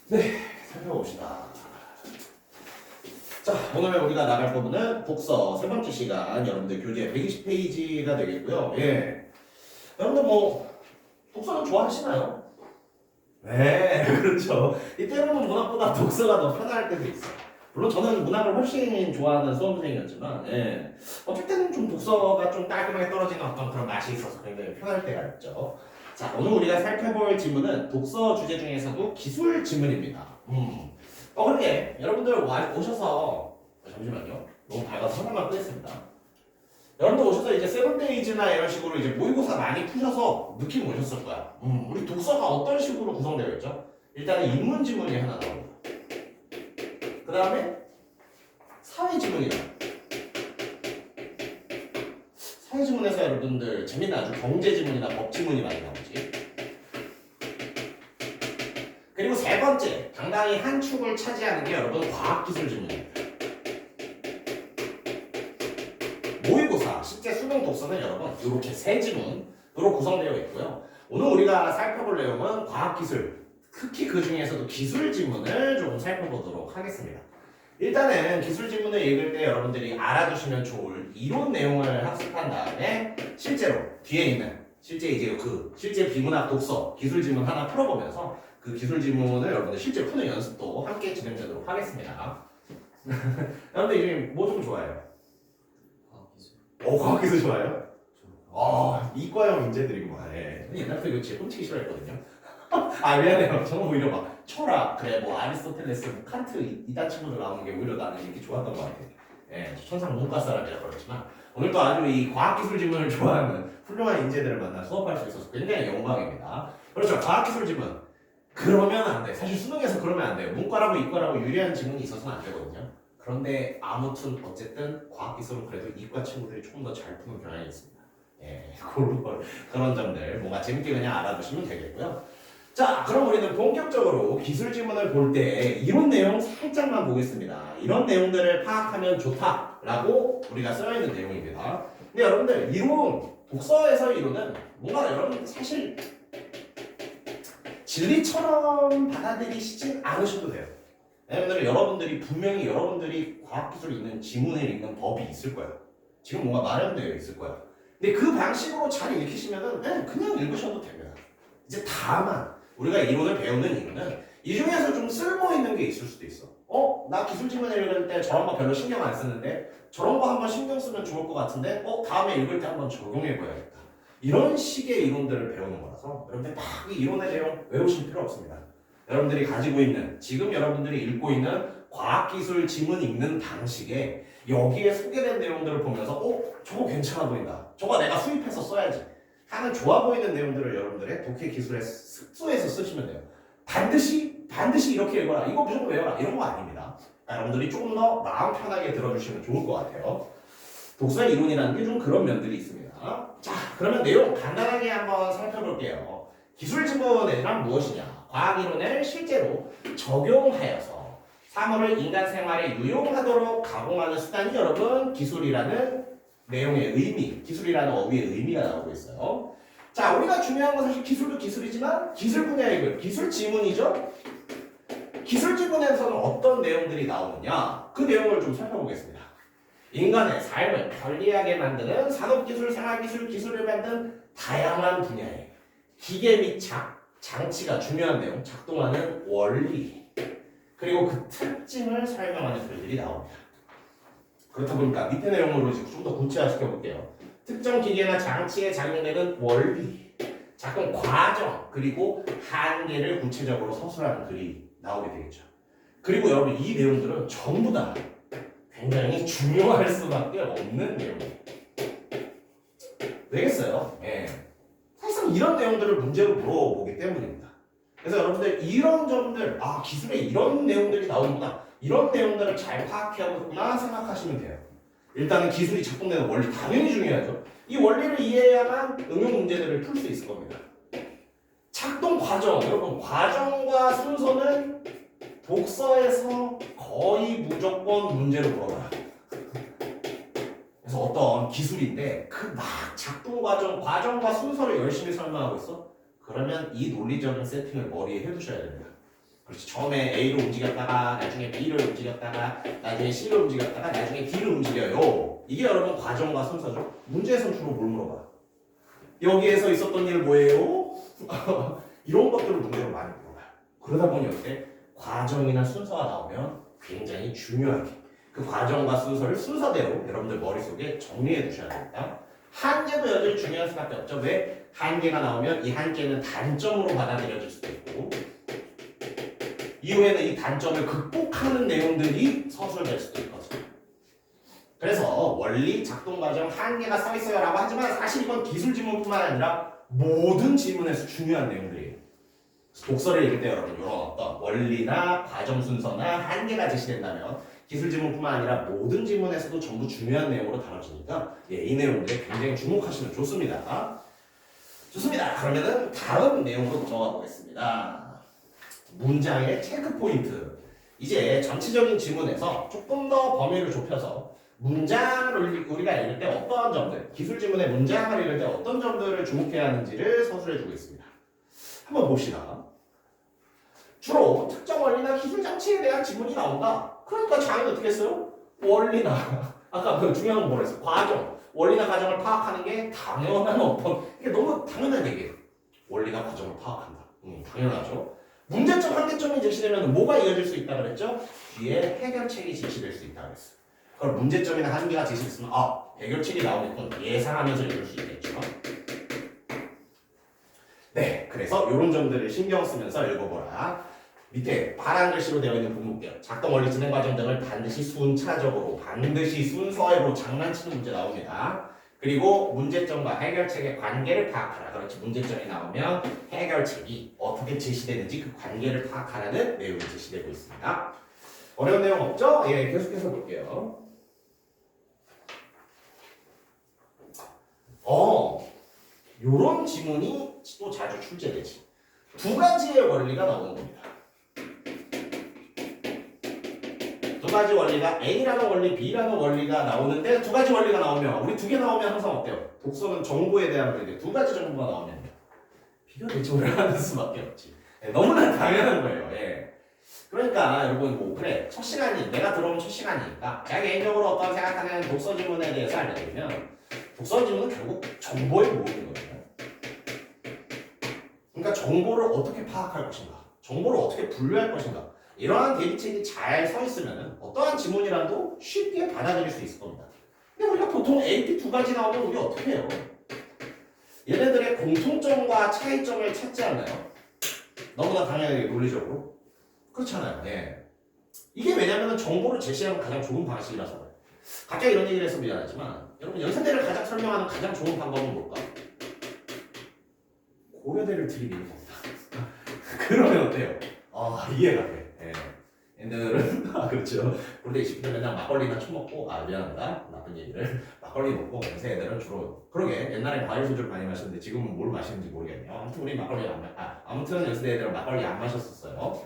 네, 살펴봅시다. 자, 오늘 우리가 나갈 부분은 독서 세 번째 시간, 여러분들 교재 120페이지가 되겠고요. 예. 여러분들 뭐 독서는 좋아하시나요? 네, 그렇죠. 이 때로는 문학보다 독서가 더 편할 때도 있어요. 물론 저는 문학을 훨씬 좋아하는 수험생이었지만, 예. 어쩔 때는 좀 독서가 좀 깔끔하게 떨어지는 어떤 그런 맛이 있어서 굉장히 편할 때가 있죠. 자, 오늘 우리가 살펴볼 지문은 독서 주제 중에서도 기술 지문입니다. 그런데 여러분들 오셔서 잠시만요. 너무 밝아서 하나만 끄겠습니다. 여러분들 오셔서 이제 세븐데이즈나 이런 식으로 이제 모의고사 많이 푸셔서 느낌 오셨을 거야. 우리 독서가 어떤 식으로 구성되어 있죠? 일단은 인문 지문이 하나 나옵니다. 그 다음에 사회 지문이다. 사회 지문에서 여러분들 재밌는 아주 경제 지문이나 법 지문이 많이 나오지. 그리고 세 번째, 당당히 한 축을 차지하는 게 여러분 과학기술 지문입니다. 모의고사, 실제 수능 독서는 여러분 이렇게 세 지문으로 구성되어 있고요. 오늘 우리가 살펴볼 내용은 과학기술, 특히 그 중에서도 기술 지문을 조금 살펴보도록 하겠습니다. 일단은 기술 지문을 읽을 때 여러분들이 알아두시면 좋을 이론 내용을 학습한 다음에 실제로 뒤에 있는 실제 비문학 독서 기술 지문 하나 풀어보면서 그 기술 지문을 여러분들 실제 푸는 연습도 함께 진행되도록 하겠습니다. 여러분들 이제 뭐 좀 좋아해요? 과학기술 좋아해요? 이과형 인재들이구만. 예. 옛날부터 이거 진짜 끔찍이 싫어했거든요. 미안해요. 저는 오히려 막 철학, 그래 뭐 아리스토텔레스, 뭐 칸트 이딴 친구들 나오는 게 오히려 나는 이렇게 좋았던 것 같아요. 예, 천상 문과 사람이라 그렇지만 오늘 또 아주 이 과학기술 지문을 좋아하는 훌륭한 인재들을 만나 수업할 수 있어서 굉장히 영광입니다. 그렇죠. 과학기술 지문. 그러면 안 돼. 사실 수능에서 그러면 안 돼요. 문과라고 이과라고 유리한 지문이 있어서는 안 되거든요. 그런데 아무튼 어쨌든 과학기술은 그래도 이과 친구들이 조금 더 잘 푸는 경향이 있습니다. 예, 그런 점들 뭔가 재밌게 그냥 알아두시면 되겠고요. 자, 그럼 우리는 본격적으로 기술 지문을 볼 때 이론 내용 살짝만 보겠습니다. 이런 내용들을 파악하면 좋다라고 우리가 써있는 내용입니다. 근데 여러분들 독서에서 이론은 뭔가 여러분 사실 진리처럼 받아들이시진 않으셔도 돼요. 왜냐면 여러분들이 분명히 여러분들이 과학기술 있는 지문을 읽는 법이 있을 거예요. 지금 뭔가 마련되어 있을 거예요. 근데 그 방식으로 잘 읽히시면은 그냥 읽으셔도 됩니다. 이제 다만 우리가 이론을 배우는 이유는 이 중에서 좀 쓸모 있는 게 있을 수도 있어. 나 기술 지문을 읽을 때 저런 거 별로 신경 안 쓰는데 저런 거 한번 신경 쓰면 좋을 것 같은데 다음에 읽을 때 한번 적용해 봐야겠다. 이런 식의 이론들을 배우는 거라서 여러분들 막 이 이론의 내용 외우실 필요 없습니다. 여러분들이 가지고 있는 지금 여러분들이 읽고 있는 과학기술 지문 읽는 방식에 여기에 소개된 내용들을 보면서 저거 괜찮아 보인다. 저거 내가 수입해서 써야지 하는 좋아 보이는 내용들을 여러분들의 독해 기술에 습수해서 쓰시면 돼요. 반드시 이렇게 읽어라. 이거 무조건 외워라. 이런 거 아닙니다. 여러분들이 조금 더 마음 편하게 들어주시면 좋을 것 같아요. 독서의 이론이라는 게 좀 그런 면들이 있습니다. 자, 그러면 내용 간단하게 한번 살펴볼게요. 기술 지문이란 무엇이냐? 과학이론을 실제로 적용하여서 사물을 인간 생활에 유용하도록 가공하는 수단이 여러분 기술이라는 내용의 의미, 기술이라는 어휘의 의미가 나오고 있어요. 자, 우리가 중요한 건 사실 기술도 기술이지만 기술 분야의 글, 기술 지문이죠. 기술 지문에서는 어떤 내용들이 나오느냐? 그 내용을 좀 살펴보겠습니다. 인간의 삶을 편리하게 만드는 산업기술, 생활기술, 기술을 만든 다양한 분야의 기계 및 장치가 중요한 내용, 작동하는 원리, 그리고 그 특징을 설명하는 글들이 나옵니다. 그렇다 보니까 밑에 내용으로 좀 더 구체화시켜 볼게요. 특정 기계나 장치에 작용되는 원리, 작동 과정, 그리고 한계를 구체적으로 서술하는 글이 나오게 되겠죠. 그리고 여러분 이 내용들은 전부 다 굉장히 중요할 수밖에 없는 내용이에요. 되겠어요? 예. 사실상 이런 내용들을 문제로 물어보기 때문입니다. 그래서 여러분들 이런 점들, 기술에 이런 내용들이 나오는구나, 이런 내용들을 잘 파악해야겠구나 생각하시면 돼요. 일단은 기술이 작동되는 원리 당연히 중요하죠. 이 원리를 이해해야만 응용 문제들을 풀 수 있을 겁니다. 작동 과정, 여러분 과정과 순서는 독서에서 거의 무조건 문제로 물어봐요. 그래서 어떤 기술인데 그 막 작동 과정과 순서를 열심히 설명하고 있어? 그러면 이 논리적인 세팅을 머리에 해두셔야 됩니다. 그렇지. 처음에 A로 움직였다가 나중에 B를 움직였다가 나중에 C를 움직였다가 나중에 D를 움직여요. 이게 여러분 과정과 순서죠. 문제에서 주로 뭘 물어봐? 여기에서 있었던 일 뭐예요? 이런 것들을 문제로 많이 물어봐요. 그러다 보니 어때? 과정이나 순서가 나오면 굉장히 중요하게 그 과정과 순서를 순서대로 여러분들 머릿속에 정리해 두셔야 됩니다. 한계도 여전히 중요할 수밖에 없죠. 왜? 한계가 나오면 이 한계는 단점으로 받아들여질 수도 있고 이후에는 이 단점을 극복하는 내용들이 서술될 수도 있거든요. 그래서 원리, 작동 과정, 한계가 써 있어요 라고 하지만 사실 이건 기술 지문뿐만 아니라 모든 지문에서 중요한 내용들이에요. 독서를 읽을 때 여러분 이런 어떤 원리나 과정 순서나 한계가 제시된다면 기술 지문뿐만 아니라 모든 지문에서도 전부 중요한 내용으로 다뤄지니까 이 내용들에 굉장히 주목하시면 좋습니다. 좋습니다. 그러면은 다음 내용으로 넘어가 보겠습니다. 문장의 체크 포인트. 이제 전체적인 지문에서 조금 더 범위를 좁혀서 문장을 우리가 읽을 때 어떠한 점들, 기술 지문의 문장을 읽을 때 어떤 점들을 주목해야 하는지를 서술해주고 있습니다. 한번 봅시다. 주로 특정 원리나 기술 장치에 대한 지문이 나온다. 그러니까 장이 어떻게 했어요? 원리나 아까 그 중요한 거 뭐라 했어? 과정. 원리나 과정을 파악하는 게 당연한 어떤 이게 너무 당연한 얘기예요. 원리나 과정을 파악한다. 당연하죠. 문제점, 한계점이 제시되면 뭐가 이어질 수 있다 그랬죠? 뒤에 해결책이 제시될 수 있다 그랬어요. 그럼 문제점이나 한계가 제시됐으면 해결책이 나오겠군 예상하면서 읽을 수 있겠죠. 네, 그래서 이런 점들을 신경 쓰면서 읽어보라. 밑에 파란 글씨로 되어 있는 분목별, 작동 원리 진행 과정 등을 반드시 순차적으로, 반드시 순서대로 장난치는 문제 나옵니다. 그리고 문제점과 해결책의 관계를 파악하라. 그렇지, 문제점이 나오면 해결책이 어떻게 제시되는지 그 관계를 파악하라는 내용이 제시되고 있습니다. 어려운 내용 없죠? 예, 계속해서 볼게요. 요런 지문이 또 자주 출제되지. 두 가지의 원리가 나오는 겁니다. 두 가지 원리가 A라는 원리, B라는 원리가 나오는데 두 가지 원리가 나오면 우리 두 개 나오면 항상 어때요? 독서는 정보에 대한 원리인데 두 가지 정보가 나오면 비교 대조를 하는 수밖에 없지. 너무나 당연한 거예요. 예. 그러니까 여러분 뭐 그래 첫 시간이 내가 들어온 첫 시간이니까 제가 개인적으로 어떤 생각하는 독서 지문에 대해서 알려드리면 독서 지문은 결국 정보의 모음이거든요. 그러니까 정보를 어떻게 파악할 것인가, 정보를 어떻게 분류할 것인가 이러한 대비책이 잘 서 있으면 어떠한 지문이라도 쉽게 받아들일 수 있을 겁니다. 근데 우리가 보통 AP 두 가지 나오면 우리 어떻게 해요? 얘네들의 공통점과 차이점을 찾지 않나요? 너무나 당연하게 논리적으로 그렇잖아요. 예. 이게 왜냐면 정보를 제시하는 가장 좋은 방식이라서 그래요. 갑자기 이런 얘기를 해서 미안하지만 여러분 연세대를 가장 설명하는 가장 좋은 방법은 뭘까? 고려대를 들이미는 겁니다. 그러면 어때요? 이해가 돼. 예. 얘들은 그렇죠. 고려대 20대 맨날 막걸리나 처먹고 미안합니다. 나쁜 얘기를 막걸리 먹고 연세 애들은 주로 그러게 옛날에 과일 소주를 많이 마셨는데 지금은 뭘 마시는지 모르겠네요. 아무튼 우리 막걸리 아무튼 연세 애들은 막걸리 안 마셨었어요.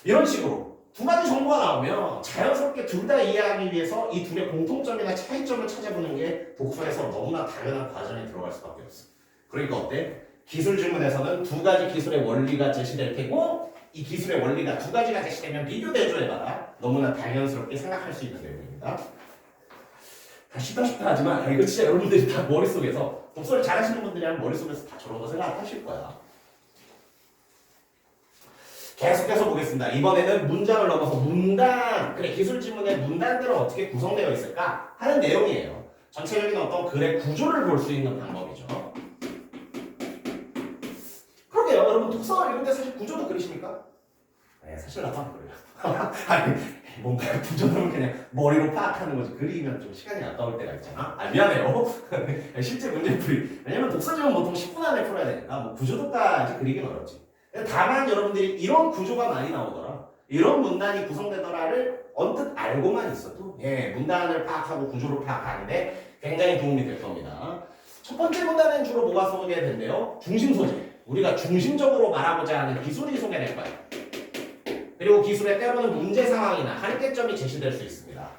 이런 식으로 두 가지 정보가 나오면 자연스럽게 둘 다 이해하기 위해서 이 둘의 공통점이나 차이점을 찾아보는 게 독서에서 너무나 당연한 과정에 들어갈 수밖에 없어. 그러니까 어때? 기술 지문에서는 두 가지 기술의 원리가 제시될 테고 이 기술의 원리가 두 가지가 제시되면 비교 대조해봐라. 너무나 당연스럽게 생각할 수 있는 내용입니다. 다 쉽다 하지만 이거 진짜 여러분들이 다 머릿속에서 독서를 잘하시는 분들이라면 머릿속에서 다 저런 거 생각하실 거야. 계속해서 보겠습니다. 이번에는 문장을 넘어서 문단, 그래 기술 지문의 문단들은 어떻게 구성되어 있을까 하는 내용이에요. 전체적인 어떤 글의 구조를 볼 수 있는 방법이죠. 그러게요. 여러분 독서 읽을 때 사실 구조도 그리십니까? 네, 사실 나도 안 그래요. 아니 뭔가 구조는 그냥 머리로 파악하는 거지 그리면 좀 시간이 아까울 때가 있잖아. 미안해요. 실제 문제풀이. 왜냐면 독서 지문 보통 10분 안에 풀어야 되니까 뭐 구조도까지 그리긴 어렵지. 다만 여러분들이 이런 구조가 많이 나오더라, 이런 문단이 구성되더라를 언뜻 알고만 있어도 문단을 파악하고 구조를 파악하는데 굉장히 도움이 될 겁니다. 첫 번째 문단은 주로 뭐가 소개된대요? 중심 소재. 우리가 중심적으로 말하고자 하는 기술이 소개될 거예요. 그리고 기술에 때로는 문제 상황이나 한계점이 제시될 수 있습니다.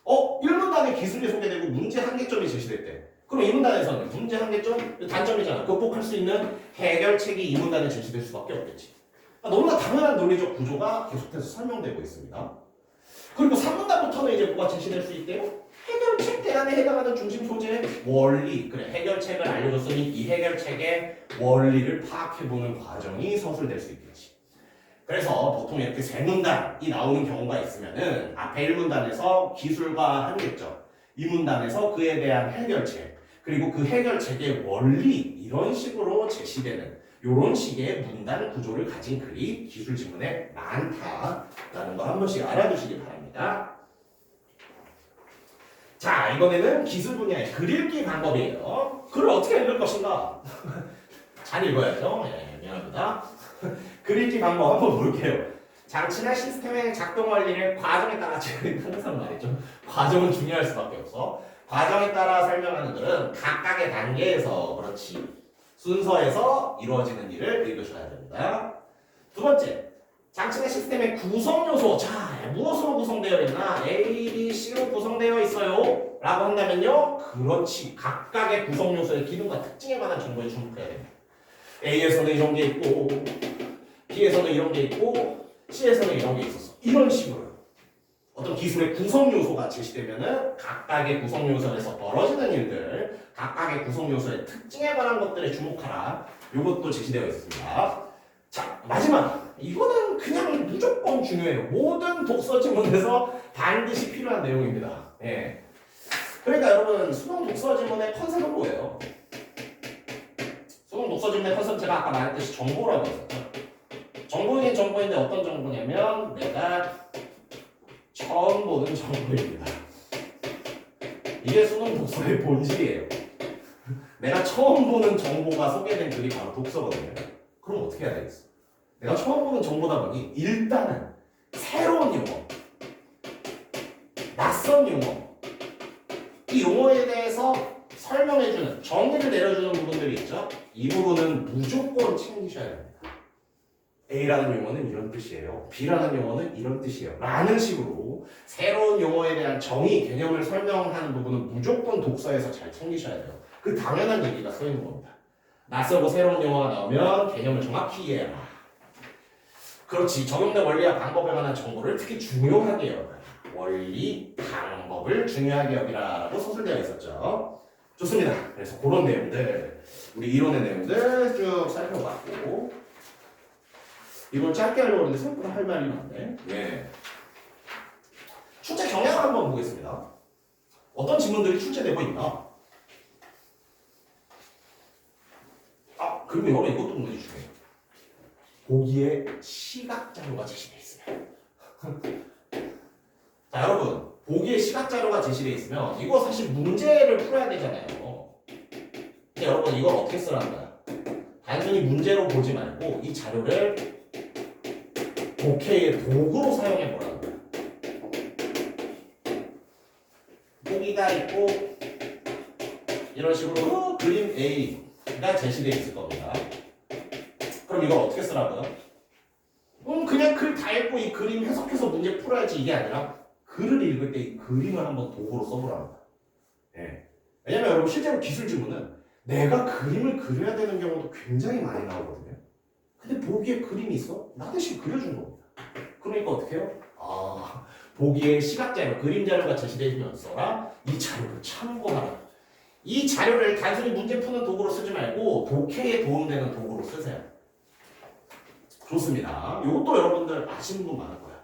1문단에 기술이 소개되고 문제 한계점이 제시됐대. 그럼 이 문단에서는 문제 한계점, 단점이잖아. 극복할 수 있는 해결책이 이 문단에 제시될 수밖에 없겠지. 너무나 당연한 논리적 구조가 계속해서 설명되고 있습니다. 그리고 3문단부터는 이제 뭐가 제시될 수 있대요? 해결책 대안에 해당하는 중심 소재, 원리. 그래, 해결책을 알려줬으니 이 해결책의 원리를 파악해보는 과정이 서술될 수 있겠지. 그래서 보통 이렇게 세 문단이 나오는 경우가 있으면은 앞에 1문단에서 기술과 하겠죠. 2문단에서 그에 대한 해결책, 그리고 그 해결책의 원리 이런 식으로 제시되는 이런 식의 문단 구조를 가진 글이 기술 지문에 많다라는 거 한 번씩 알아두시기 바랍니다. 자, 이번에는 기술 분야의 글 읽기 방법이에요. 글을 어떻게 읽을 것인가? 잘 읽어야죠. 예, 미안합니다. 글 읽기 방법 한번 볼게요. 장치나 시스템의 작동 원리를 과정에 따라 항상 말이죠. 과정은 중요할 수밖에 없어. 과정에 따라 설명하는 글은 각각의 단계에서 그렇지 순서에서 이루어지는 일을 읽으셔야 됩니다. 두 번째, 장치나 시스템의 구성 요소. 자, 무엇으로 구성되어 있나? A, B, C로 구성되어 있어요. 라고 한다면요. 그렇지. 각각의 구성 요소의 기능과 특징에 관한 정보에 주목해야 됩니다. A에서는 이런 게 있고 B에서는 이런 게 있고 C에서는 이런 게 있었어. 이런 식으로 어떤 기술의 구성 요소가 제시되면은 각각의 구성 요소에서 벌어지는 일들, 각각의 구성 요소의 특징에 관한 것들에 주목하라. 이것도 제시되어 있습니다. 자, 마지막. 이거는 그냥 무조건 중요해요. 모든 독서 지문에서 반드시 필요한 내용입니다. 예. 그러니까 여러분 수능 독서 지문의 컨셉은 뭐예요? 수능 독서 지문의 컨셉은 제가 아까 말했듯이 정보라고 했었죠. 정보이긴 정보인데 어떤 정보냐면 내가 처음 보는 정보입니다. 이게 수능 독서의 본질이에요. 내가 처음 보는 정보가 소개된 글이 바로 독서거든요. 그럼 어떻게 해야 되겠어? 내가 처음 보는 정보다 보니 일단은 새로운 용어, 낯선 용어, 이 용어에 대해서 설명해주는, 정의를 내려주는 부분들이 있죠. 이 부분은 무조건 챙기셔야 됩니다. A라는 용어는 이런 뜻이에요. B라는 용어는 이런 뜻이에요. 라는 식으로 새로운 용어에 대한 정의, 개념을 설명하는 부분은 무조건 독서에서 잘 챙기셔야 돼요. 그 당연한 얘기가 써 있는 겁니다. 낯설고 새로운 용어가 나오면 개념을 정확히 이해해라. 그렇지. 적용된 원리와 방법에 관한 정보를 특히 중요하게 여겨라. 원리, 방법을 중요하게 여기라 라고 서술되어 있었죠. 좋습니다. 그래서 그런 내용들, 우리 이론의 내용들 쭉 살펴봤고, 이걸 짧게 하려고 하는데 생각보다 할 말이 많네. 예. 출제 경향을 한번 보겠습니다. 어떤 지문들이 출제되고 있나? 아, 그리고 여러분 이것도 문제 중요해요. 보기에 시각 자료가 제시되어 있으면. 자, 여러분, 보기에 시각 자료가 제시되어 있으면 이거 사실 문제를 풀어야 되잖아요. 근데 여러분 이걸 어떻게 쓰라는 거야? 단순히 문제로 보지 말고 이 자료를 독해의 도구로 사용해 보라는 거야. 보기가 있고 이런 식으로 그림 A가 제시되어 있을 겁니다. 그럼 이걸 어떻게 쓰라고요? 그냥 글 다 읽고 이 그림 해석해서 문제 풀어야지 이게 아니라 글을 읽을 때 이 그림을 한번 도구로 써보라는 거야. 예. 왜냐면 여러분 실제로 기술 지문은 내가 그림을 그려야 되는 경우도 굉장히 많이 나오거든요. 근데 보기에 그림이 있어? 나 대신 그려준 겁니다. 그러니까 어떻게 해요? 아, 보기에 시각 자료, 그림 자료가 제시되면서라 이 자료를 참고하라. 이 자료를 단순히 문제 푸는 도구로 쓰지 말고 독해에 도움되는 도구로 쓰세요. 좋습니다. 이것도 여러분들 아시는 분 많을 거야.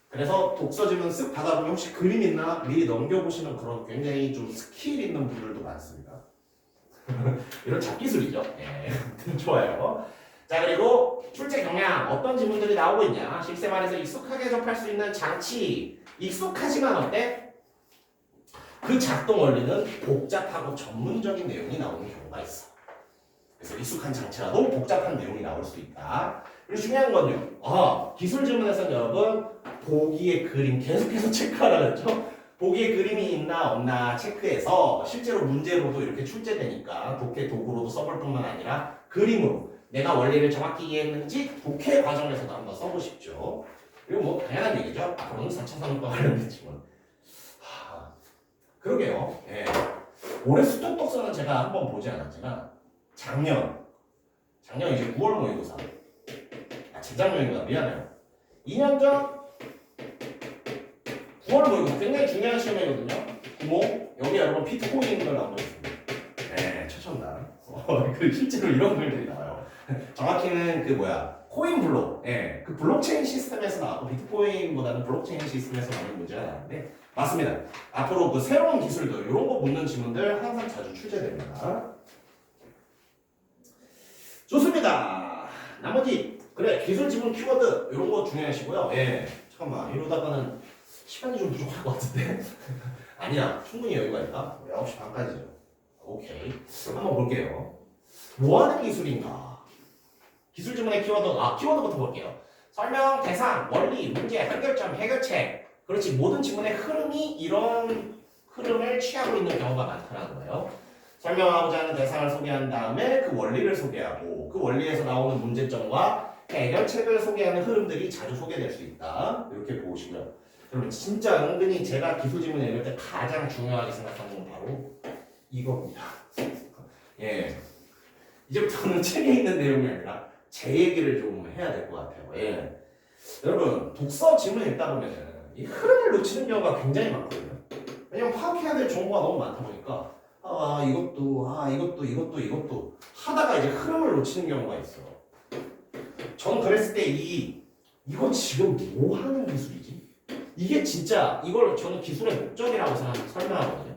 그래서 독서 지문 쓱 받아보면 혹시 그림 있나 미리 넘겨보시는 그런 굉장히 좀 스킬 있는 분들도 많습니다. 이런 잡기술이죠. 네. 좋아요. 자, 그리고 출제 경향 어떤 지문들이 나오고 있냐. 실생활에서 익숙하게 접할 수 있는 장치. 익숙하지만 어때? 그 작동 원리는 복잡하고 전문적인 내용이 나오는 경우가 있어. 그래서 익숙한 장치라도 복잡한 내용이 나올 수 있다. 그리고 중요한 건요. 기술 지문에서는 여러분 보기의 그림 계속해서 체크하라 그랬죠. 보기에 그림이 있나 없나 체크해서 실제로 문제로도 이렇게 출제되니까 독해 도구로도 써볼 뿐만 아니라 그림으로 내가 원리를 정확히 이해했는지 독해 과정에서도 한번 써보십시오. 그리고 뭐 당연한 얘기죠. 앞으로는 4차 산업과 관련됐지만 그러게요. 예. 올해 수능 독서는 제가 한번 보지 않았지만 작년 이제 9월 모의고사 재작년인가 미안해요. 2년 전 9월 모의고사 굉장히 중요한 시험이거든요. 구모 여기 여러분 비트코인을 나온 거 있습니다. 네, 최첨단. 그 실제로 이런 글들이 나와요. 정확히는 그 코인 블록, 그 블록체인 시스템에서 나왔고 비트코인보다는 블록체인 시스템에서 나오는 문제가 나왔는데 맞습니다. 앞으로 그 새로운 기술들 이런 거 묻는 질문들 항상 자주 출제됩니다. 좋습니다. 나머지 그래 기술 지문 키워드 이런 거 중요하시고요. 잠깐만 이러다가는 시간이 좀 부족할 것 같은데 아니야 충분히 여유가 있다. 9시 반까지죠. 오케이 한번 볼게요. 뭐하는 기술인가? 기술 지문의 키워드 키워드부터 볼게요. 설명, 대상, 원리, 문제, 해결점, 해결책. 그렇지 모든 지문의 흐름이 이런 흐름을 취하고 있는 경우가 많다는 거예요. 설명하고자 하는 대상을 소개한 다음에 그 원리를 소개하고 그 원리에서 나오는 문제점과 해결책을 소개하는 흐름들이 자주 소개될 수 있다. 이렇게 보시고요. 여러분 진짜 은근히 제가 기술 지문 읽을 때 가장 중요하게 생각하는 건 바로 이겁니다. 이제부터는 책에 있는 내용이 아니라 제 얘기를 좀 해야 될 것 같아요. 여러분 독서 지문 읽다 보면 이 흐름을 놓치는 경우가 굉장히 많거든요. 왜냐면 파악해야 될 정보가 너무 많다 보니까 이것도 하다가 이제 흐름을 놓치는 경우가 있어. 전 그랬을 때 이거 지금 뭐 하는 기술이지? 이게 진짜 이걸 저는 기술의 목적이라고 설명하거든요.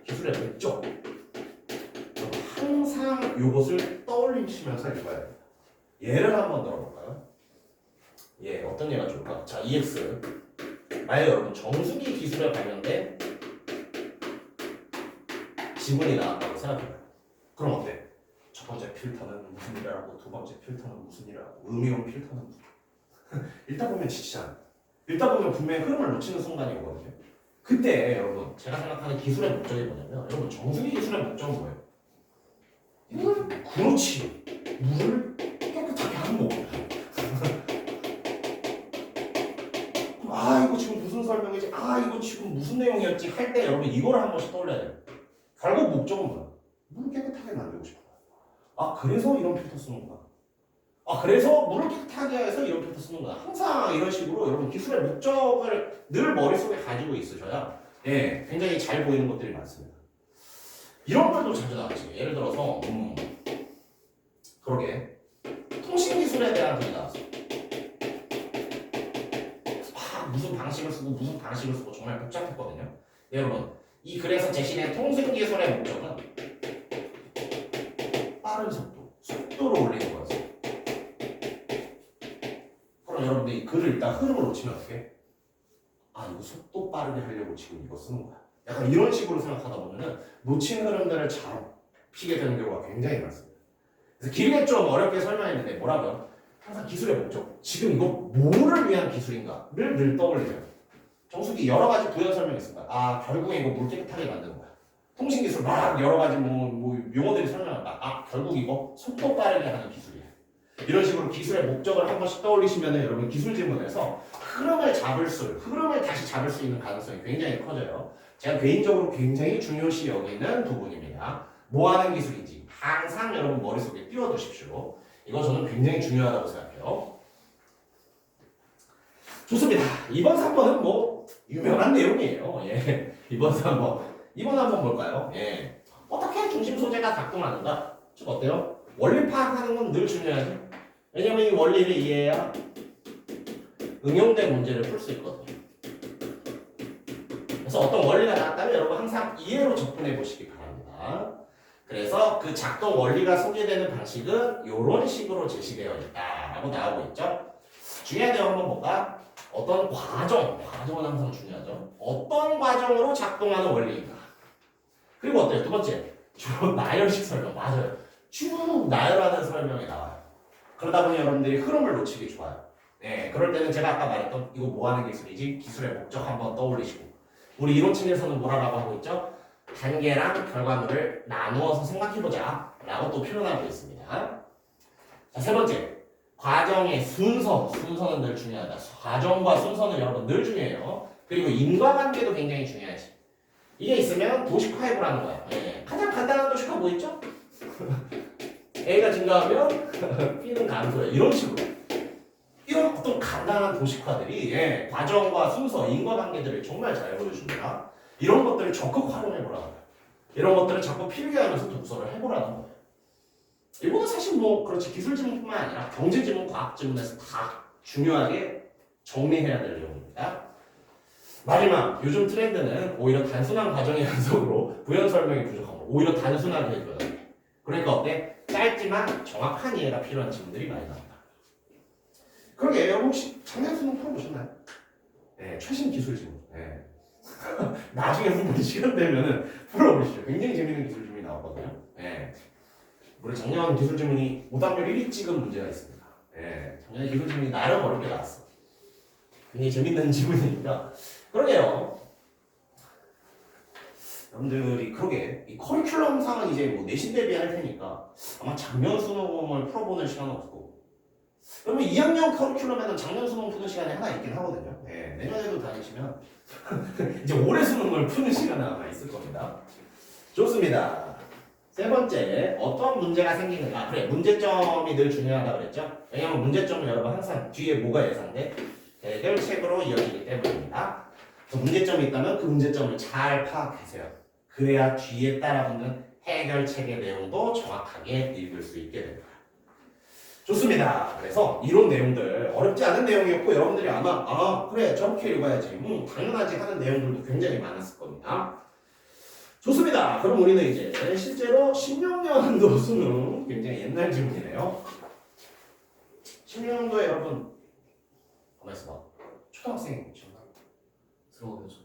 기술의 목적. 항상 이것을 떠올리시면서 읽어야 됩니다. 예를 한번 들어볼까요? 어떤 예가 좋을까? 자, EX. 만약 여러분 정수기 기술에 관련된 지문이 나왔다고 생각해봐요. 그럼 어때? 첫 번째 필터는 무슨 일을 하고 두 번째 필터는 무슨 일을 하고 음이온 필터는 무슨 읽다 보면 지치잖아. 읽다 보면 분명히 흐름을 놓치는 순간이 오거든요. 그때 여러분 제가 생각하는 기술의 목적이 뭐냐면 여러분 정수기 기술의 목적은 뭐예요? 그렇지 물을 깨끗하게 하는 거구나. 이거 지금 무슨 설명이지? 이거 지금 무슨 내용이었지? 할 때 여러분 이거를 한 번씩 떠올려야 돼요. 결국 목적은 뭐야? 물을 깨끗하게 만들고 싶어. 그래서 이런 필터 쓰는구나. 그래서 물을 깨끗하게 해서 이런 필터 쓰는구나. 항상 이런 식으로 여러분 기술의 목적을 늘 머릿속에 가지고 있으셔야 굉장히 잘 보이는 것들이 많습니다. 이런 걸도 자주 나왔지. 예를 들어서 그러게 통신기술에 대한 글이 나왔어. 무슨 방식을 쓰고 정말 복잡했거든요. 여러분 이 글에서 제시된 통신기술의 목적은 빠른 속도를 올리는 거였어요. 그럼 여러분들이 이 글을 일단 흐름을 놓치면 어떻게? 이거 속도 빠르게 하려고 지금 이거 쓰는 거야. 약간 이런 식으로 생각하다 보면은 놓친 흐름들을 잡히게 되는 경우가 굉장히 많습니다. 그래서 길게 좀 어렵게 설명했는데 뭐라고요? 항상 기술의 목적. 지금 이거 뭐를 위한 기술인가를 늘 떠올리세요. 정수기 여러 가지 부연 설명이 있습니다. 결국에 이거 물 깨끗하게 만드는 거야. 통신기술 막 여러 가지 용어들이 설명한다. 결국 이거 속도 빠르게 하는 기술이야. 이런 식으로 기술의 목적을 한 번씩 떠올리시면 여러분 기술 지문에서 흐름을 다시 잡을 수 있는 가능성이 굉장히 커져요. 제가 개인적으로 굉장히 중요시 여기는 부분입니다. 뭐 하는 기술인지 항상 여러분 머릿속에 띄워두십시오. 이거 저는 굉장히 중요하다고 생각해요. 좋습니다. 2번, 3번은 유명한 내용이에요. 2번, 3번. 2번 한번 볼까요? 어떻게 중심 소재가 작동하는가? 좀 어때요? 원리 파악하는 건 늘 중요하죠. 왜냐면 이 원리를 이해해야 응용된 문제를 풀 수 있거든요. 그래서 어떤 원리가 나왔다면 여러분 항상 이해로 접근해 보시기 바랍니다. 그래서 그 작동 원리가 소개되는 방식은 이런 식으로 제시되어 있다라고 나오고 있죠. 중요한 내용 한번 볼까? 어떤 과정은 항상 중요하죠. 어떤 과정으로 작동하는 원리인가? 그리고 어때요? 두 번째, 주로 나열식 설명. 맞아요. 쭉 나열하는 설명이 나와요. 그러다 보니 여러분들이 흐름을 놓치기 좋아요. 그럴 때는 제가 아까 말했던 이거 뭐 하는 기술이지? 기술의 목적 한번 떠올리시고 우리 이론층에서는 뭐라고 하고 있죠? 단계랑 결과물을 나누어서 생각해보자 라고 또 표현하고 있습니다. 자, 세 번째, 과정의 순서는 늘 중요하다. 과정과 순서는 여러분 늘 중요해요. 그리고 인과관계도 굉장히 중요하지. 이게 있으면 도식화해보라는 거야. 가장 간단한 도식화 뭐 있죠? A가 증가하면 B는 감소해. 이런 식으로 어떤 간단한 도식화들이 과정과 순서, 인과관계들을 정말 잘 보여줍니다. 이런 것들을 적극 활용해보라는 거예요. 이런 것들을 자꾸 필기하면서 독서를 해보라는 거예요. 이거는 사실 뭐 그렇지 기술 지문뿐만 아니라 경제 지문, 과학 지문에서 다 중요하게 정리해야 될 내용입니다. 마지막 요즘 트렌드는 오히려 단순한 과정의 연속으로 부연 설명이 부족한 거 오히려 단순하게 해줘야 돼. 그러니까 어때? 짧지만 정확한 이해가 필요한 지문들이 많이 나온다. 그러게 여러분 혹시 작년 수능 풀어보셨나요? 네, 최신 기술 지문. 네. 나중에 한번 시간 되면은 풀어보시죠. 굉장히 재밌는 기술 지문이 나왔거든요. 네. 우리 작년 기술 지문이 오답률 1위 찍은 문제가 있습니다. 네. 작년에 기술 지문이 나름 어렵게 나왔어. 굉장히 재밌는 지문이니까. 그러게요. 여러분들이 그러게 이 커리큘럼상은 이제 뭐 내신 대비할 테니까 아마 작년 수능을 풀어보는 시간은 없고 그러면 2학년 커리큘럼에는 작년 수능 푸는 시간이 하나 있긴 하거든요. 네, 내년에도 다니시면 이제 올해 수능을 푸는 시간이 아마 있을 겁니다. 좋습니다. 세 번째, 어떤 문제가 생기는가? 그래, 문제점이 늘 중요하다고 그랬죠? 왜냐하면 문제점은 여러분 항상 뒤에 뭐가 예상돼? 해결책으로 이어지기 때문입니다. 그래서 문제점이 있다면 그 문제점을 잘 파악하세요. 그래야 뒤에 따라붙는 해결책의 내용도 정확하게 읽을 수 있게 됩니다. 좋습니다. 그래서 이론 내용들 어렵지 않은 내용이었고 여러분들이 아마 그래 저렇게 읽어야지 당연하지 하는 내용들도 굉장히 많았을 겁니다. 좋습니다. 그럼 우리는 이제 실제로 16년도 수능 굉장히 옛날 질문이네요. 16년도에 여러분 가만히 있어봐. 초등학생이셨나요? 들어가겠죠.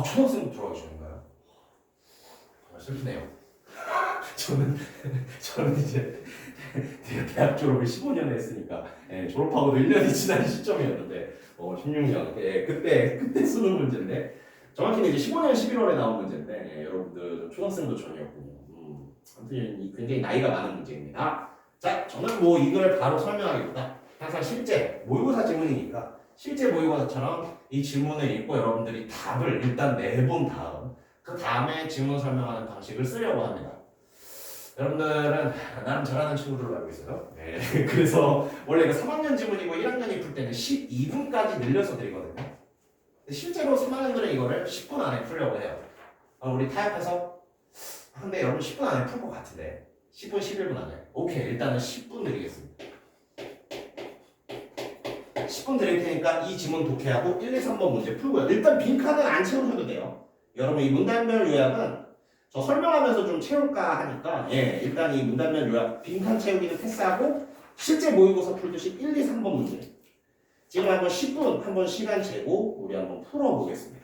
초등학생도 들어가시는가요? 정말 슬프네요. 저는 이제 대학 졸업을 15년에 했으니까 졸업하고도 1년이 지난 시점이었는데 16년 그때 수능 문제인데 정확히는 이제 15년 11월에 나온 문제인데 여러분들 초등학생도 전이었군요. 아무튼 굉장히 나이가 많은 문제입니다. 자, 저는 뭐 이걸 바로 설명하기보다 항상 실제 모의고사 질문이니까 실제 모의고사처럼 이 질문을 읽고 여러분들이 답을 일단 내본 다음 그 다음에 질문 설명하는 방식을 쓰려고 합니다. 여러분들은 나름 잘하는 친구들로 알고 있어요. 네. 그래서 원래 이거 3학년 지문이고 1학년이 풀 때는 12분까지 늘려서 드리거든요. 근데 실제로 3학년들은 이거를 10분 안에 풀려고 해요. 우리 타협해서 근데 여러분 10분 안에 풀 것 같은데 10분, 11분 안에 오케이 일단은 10분 드리겠습니다. 10분 드릴 테니까 이 지문 독해하고 1, 2, 3번 문제 풀고요. 일단 빈칸은 안 채우셔도 돼요. 여러분 이 문단별 요약은 저 설명하면서 좀 채울까 하니까 일단 이 문단별 요약 빈칸 채우기는 패스하고 실제 모의고사 풀듯이 1, 2, 3번 문제 지금 한번 10분 한번 시간 재고 우리 한번 풀어보겠습니다.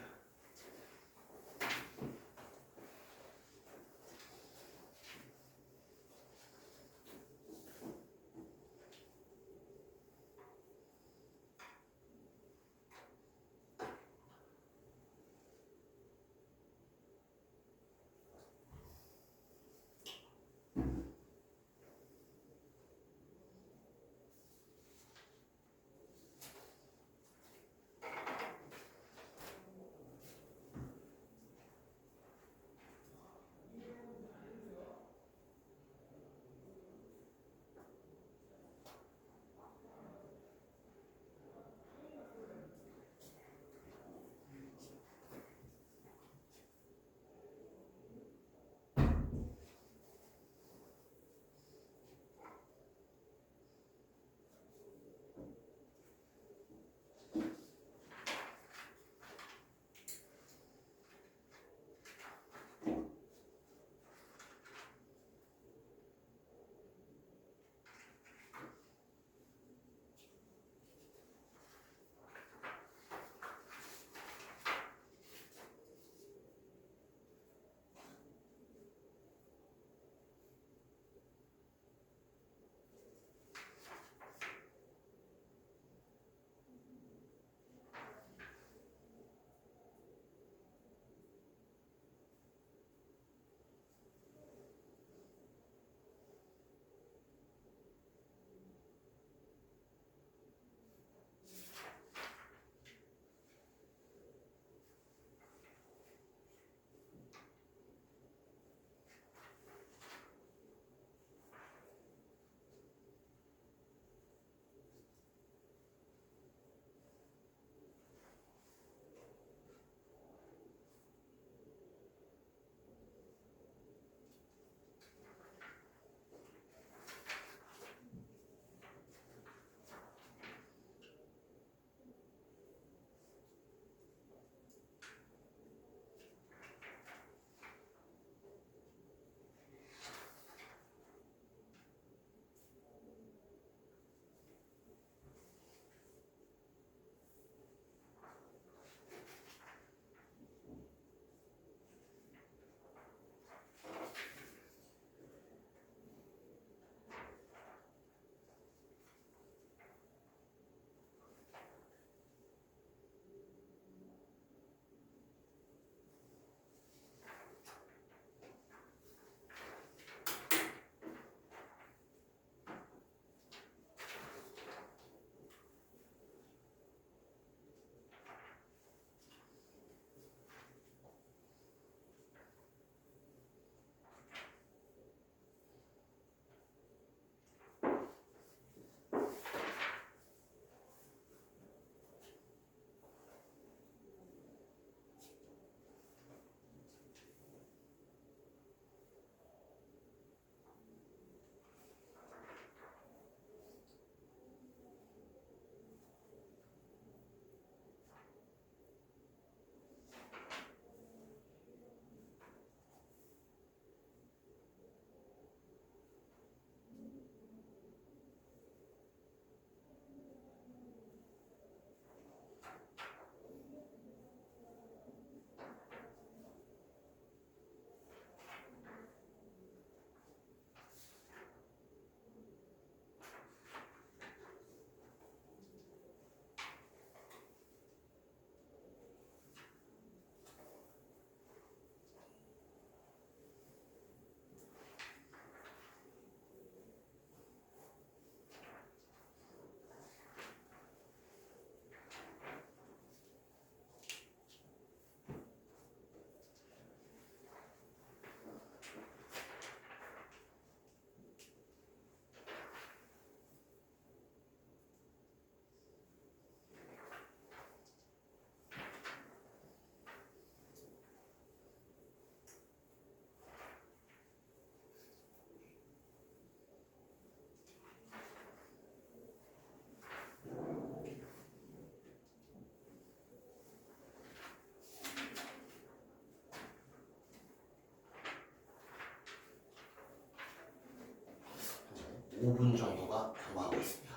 5분 정도가 경과하고 있습니다.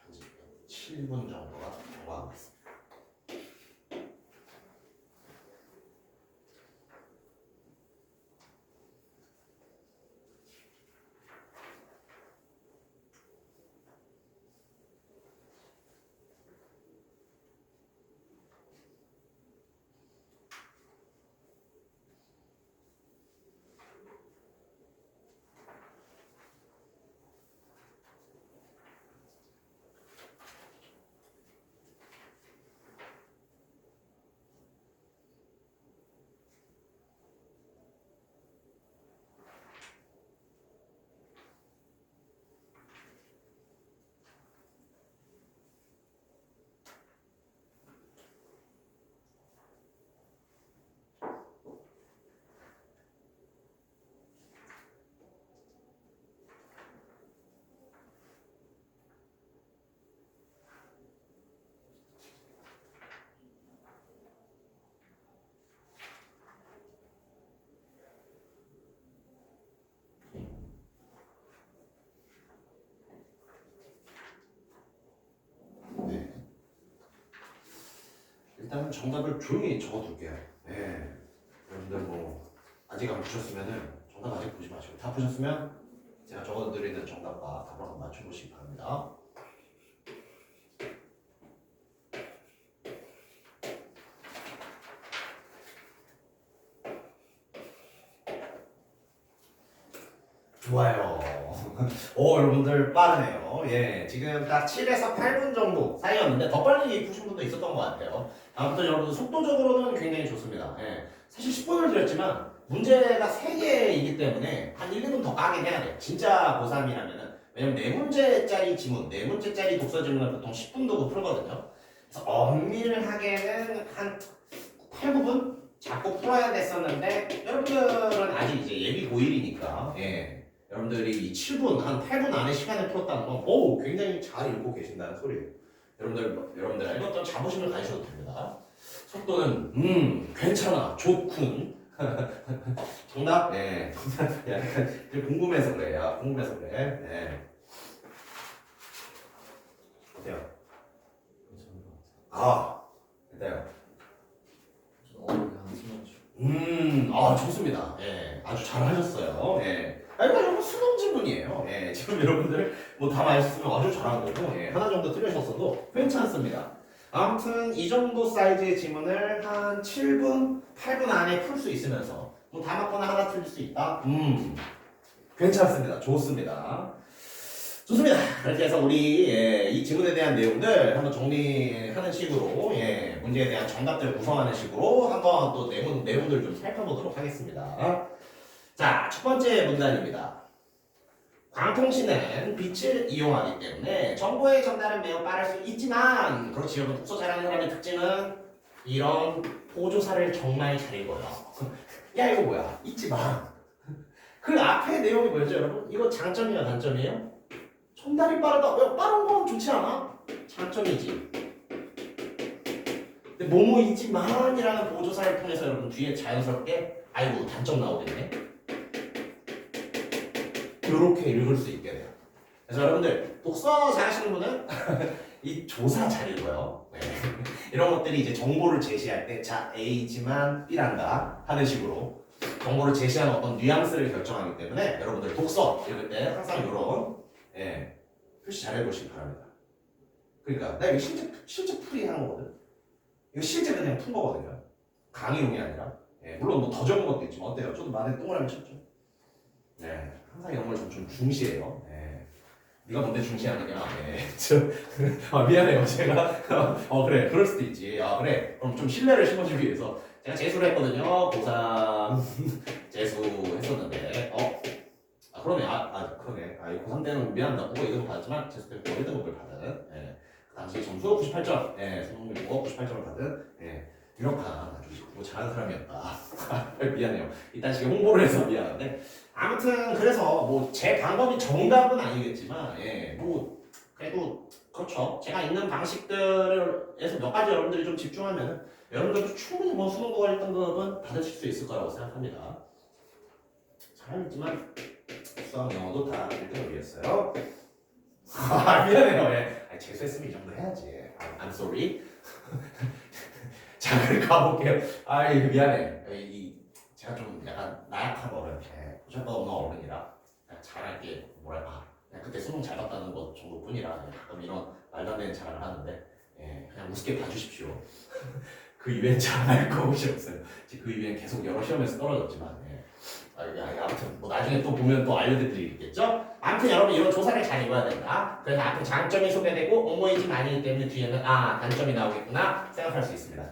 현재 7분 정도가 경과하고 있습니다. 네. 일단 정답을 조용히 적어둘게요. 네. 여러분들 뭐 아직 안 푸셨으면은 정답 아직 보지 마시고 다 푸셨으면 제가 적어드리는 정답과 답을 한번 맞춰보시기 바랍니다. 좋아요. 오, 여러분들 빠르네요. 예, 지금 딱 7에서 8분 정도 사이였는데 더 빨리 푸신 분도 있었던 것 같아요. 아무튼 여러분들 속도적으로는 굉장히 좋습니다. 예, 사실 10분을 드렸지만 문제가 3개이기 때문에 한 1, 2분 더 까긴 해야 돼요. 진짜 고3이라면은. 왜냐면 4문제짜리 지문, 4문제짜리 독서 지문을 보통 10분 두고 풀거든요. 그래서 엄밀하게는 한 8, 9분 잡고 풀어야 됐었는데 여러분들은 아직 이제 예비 고1이니까 예. 여러분들이 이 7분, 한 8분 안에 시간을 풀었다는 건 오, 굉장히 잘 읽고 계신다는 소리예요. 여러분들 읽었던 자부심을 가지셔도 됩니다. 속도는 괜찮아, 좋군. 정답? 네. 약간 궁금해서 그래. 야, 궁금해서 그래. 네. 어때요? 아, 어때요? 좋습니다. 예, 아주 잘하셨어요. 예. 이거 여러분 수능 지문이에요. 예, 지금 여러분들 뭐 다 말씀을 아주 잘한 거고, 예, 하나 정도 틀리셨어도 괜찮습니다. 아무튼 이 정도 사이즈의 지문을 한 7분, 8분 안에 풀 수 있으면서 뭐 다 맞거나 하나 틀릴 수 있다. 괜찮습니다. 좋습니다. 좋습니다. 그렇게 해서 우리 이 지문에 대한 내용들 한번 정리하는 식으로 문제에 대한 정답들 구성하는 식으로 한번 또 내용들 좀 살펴보도록 하겠습니다. 자, 첫 번째 문단입니다. 광통신은 빛을 이용하기 때문에 정보의 전달은 매우 빠를 수 있지만 그렇지 여러분 독서 잘하는 사람의 특징은 이런 보조사를 정말 잘 읽어요. 야 이거 뭐야? 있지만 그 앞에 내용이 뭐였죠 여러분? 이거 장점이야 단점이에요? 전달이 빠르다. 왜 빠른 건 좋지 않아? 장점이지. 근데 뭐뭐이지만이라는 보조사를 통해서 여러분 뒤에 자연스럽게 아이고 단점 나오겠네. 이렇게 읽을 수 있게 돼요. 그래서 여러분들 독서 잘하시는 분은 이 조사 잘 읽어요. 네. 이런 것들이 이제 정보를 제시할 때 자 A지만 B란다 하는 식으로 정보를 제시하는 어떤 뉘앙스를 결정하기 때문에 여러분들 독서 읽을 때 항상 이런 표시 잘 해보시기 바랍니다. 그러니까 나 이거 실제 풀이한 거거든. 이거 실제 그냥 푼 거거든요. 강의용이 아니라. 물론 뭐 더 적은 것도 있지만 어때요? 저도 만에 동그라미 쳤죠. 항상 이런 걸 좀 중시해요. 네가 뭔데 중시하느냐. 미안해요. 제가 그래 그럴 수도 있지. 그래 그럼 좀 신뢰를 심어주기 위해서 제가 재수를 했거든요. 고3 재수했었는데 그러네. 그러네. 고3 때는 미안합니다. 국어 2등급 받았지만 재수 때 국어 1등급을 받은 그 당시 점수 98점 성공률 국어 98점을 받은 유력한 아주 국어 잘하는 사람이었다. 미안해요. 이딴 식의 홍보를 해서 미안한데 아무튼 그래서 뭐 제 방법이 정답은 아니겠지만 뭐 그래도 그렇죠. 제가 있는 방식들에서 몇 가지 여러분들이 좀 집중하면 여러분들도 충분히 뭐 수능 국어 1등급은 받으실 수 있을 거라고 생각합니다. 잘하겠지만 수학 영어도 다 1등급이었어요. 미안해요. 재수했으면 이 정도 해야지. I'm sorry. 자, 그럼 가볼게요. 미안해. 제가 좀 약간 나약한 어른, 고전가 없는 어른이라 잘할게 뭐랄까. 그때 수능 잘 봤다는 것 정도뿐이라 가끔 이런 말도 안 되는 자랑을 하는데 그냥 우습게 봐주십시오. 그 이후엔 잘할 것이 없어요. 그 이후엔 계속 여러 시험에서 떨어졌지만 아무튼 뭐 나중에 또 보면 또 알려드리겠죠? 아무튼 여러분 이런 조사를 잘 읽어야 된다. 그래서 앞에 장점이 소개되고 뭐뭐이지만이기 때문에 뒤에는 단점이 나오겠구나 생각할 수 있습니다.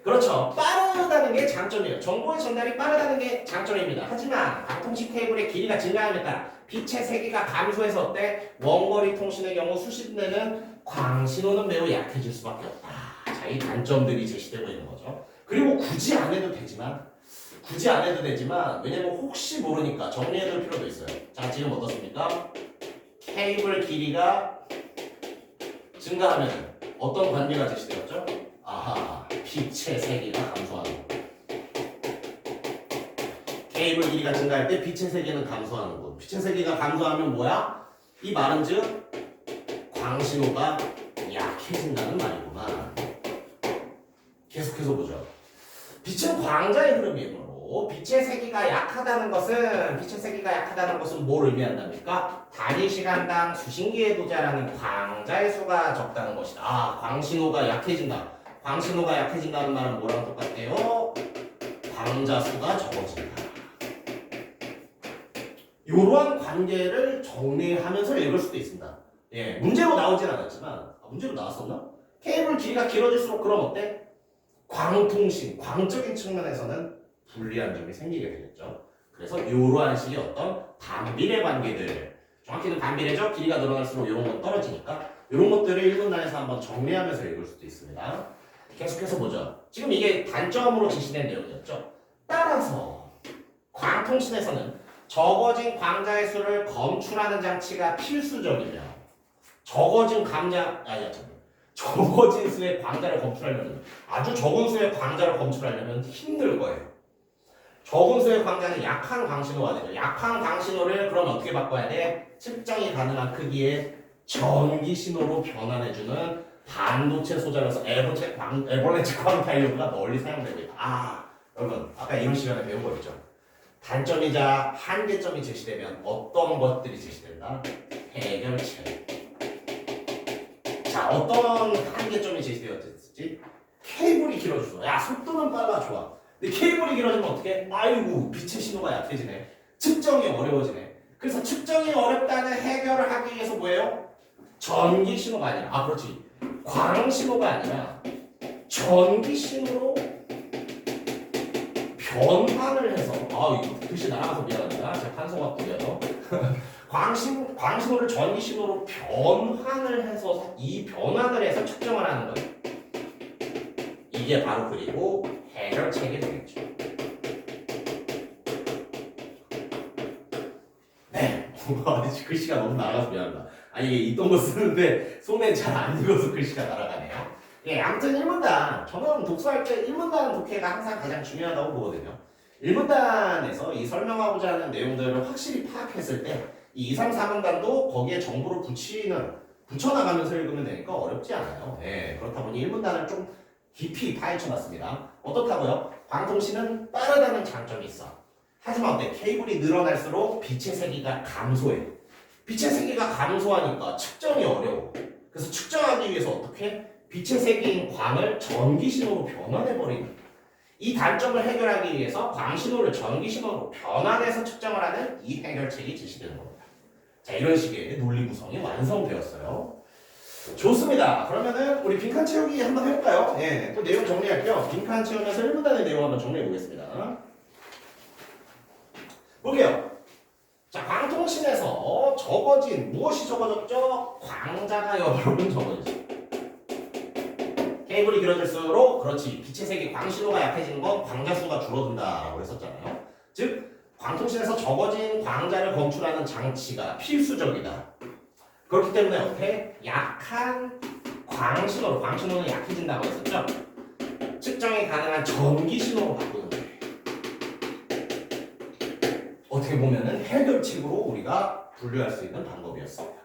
그렇죠. 빠르다는 게 장점이에요. 정보의 전달이 빠르다는 게 장점입니다. 하지만 방통식 케이블의 길이가 증가함에 따라 빛의 세기가 감소해서 어때? 원거리 통신의 경우 수십 내는 광신호는 매우 약해질 수밖에 없다. 자, 이 단점들이 제시되고 있는 거죠. 그리고 굳이 안 해도 되지만 왜냐면 혹시 모르니까 정리해둘 필요도 있어요. 자, 지금 어떻습니까? 케이블 길이가 증가하면 어떤 관계가 제시되었죠? 빛의 세기가 감소하는 거. 케이블 길이가 증가할 때 빛의 세기는 감소하는 거. 빛의 세기가 감소하면 뭐야? 이 말은 즉 광신호가 약해진다는 말이구만. 계속해서 보죠. 빛은 광자의 흐름이므로 빛의 세기가 약하다는 것은 뭘 의미한답니까? 단위 시간당 수신기에 도달하는 광자의 수가 적다는 것이다. 광신호가 약해진다. 광신호가 약해진다는 말은 뭐랑 똑같대요? 광자 수가 적어진다. 이러한 관계를 정리하면서 읽을 수도 있습니다. 문제로 나오진 않았지만 문제로 나왔었나? 케이블 길이가 길어질수록 그럼 어때? 광통신, 광적인 측면에서는 불리한 점이 생기게 되겠죠. 그래서 이러한 식의 어떤 반비례 관계들, 정확히는 반비례죠. 길이가 늘어날수록 이런 건 떨어지니까 이런 것들을 1분단에서 한번 정리하면서 읽을 수도 있습니다. 계속해서 보죠. 지금 이게 단점으로 제시된 내용이었죠. 따라서 광통신에서는 적어진 광자의 수를 검출하는 장치가 필수적이며 적어진 수의 광자를 검출하려면 아주 적은 수의 광자를 검출하려면 힘들 거예요. 적은 수의 광자는 약한 광신호가 되죠. 약한 광신호를 그럼 어떻게 바꿔야 돼? 측정이 가능한 크기의 전기 신호로 변환해주는 반도체 소재로서 에버랜드 쿼ан타이어가 널리 사용되고 있다. 여러분 아까 이론 시간에 배운 거 있죠? 단점이자 한계점이 제시되면 어떤 것들이 제시된다? 해결책. 자, 어떤 한계점이 제시되었지? 케이블이 길어졌어. 야, 속도는 빨라, 좋아. 근데 케이블이 길어지면 어떻게? 아이고 빛의 신호가 약해지네. 측정이 어려워지네. 그래서 측정이 어렵다는 해결을 하기 위해서 뭐예요? 전기 신호가 아니라 그렇지. 광 신호가 아니라 전기 신호로 변환을 해서 이거 글씨 날아가서 미안합니다. 제가 판소가 부려요. 광신호를 전기신호로 변환을 해서 이 변환을 해서 측정을 하는 거예요. 이게 바로 그리고 해결책이 되겠죠. 네. 글씨가 너무 날아가서 미안합니다. 이게 있던 거 쓰는데 손에 잘 안 익어서 글씨가 날아가네요. 예, 아무튼 1문단. 저는 독서할 때 1문단 독해가 항상 가장 중요하다고 보거든요. 1문단에서 이 설명하고자 하는 내용들을 확실히 파악했을 때 이 2, 3, 4문단도 거기에 정보를 붙여나가면서 읽으면 되니까 어렵지 않아요. 예, 그렇다 보니 1문단을 좀 깊이 파헤쳐봤습니다. 어떻다고요? 광통신은 빠르다는 장점이 있어. 하지만 어때? 케이블이 늘어날수록 빛의 세기가 감소해. 빛의 세기가 감소하니까 측정이 어려워. 그래서 측정하기 위해서 어떻게? 빛의 세기인 광을 전기신호로 변환해버리는 이 단점을 해결하기 위해서 광신호를 전기신호로 변환해서 측정을 하는 이 해결책이 제시되는 겁니다. 자, 이런 식의 논리 구성이 완성되었어요. 좋습니다. 그러면은 우리 빈칸 채우기 한번 해볼까요? 예, 또 내용 정리할게요. 빈칸 채우면서 1분단의 내용 한번 정리해 보겠습니다. 볼게요. 자, 광통신에서 적어진 무엇이 적어졌죠? 광자가 여러분 적어지죠. 케이블이 길어질수록 그렇지 빛의 세기 광신호가 약해지는 건 광자수가 줄어든다라고 했었잖아요. 즉 광통신에서 적어진 광자를 검출하는 장치가 필수적이다. 그렇기 때문에 어떻게? 약한 광신호는 약해진다고 했었죠. 측정이 가능한 전기신호로 바꾸는 거예요. 어떻게 보면은 해결책으로 우리가 분류할 수 있는 방법이었습니다.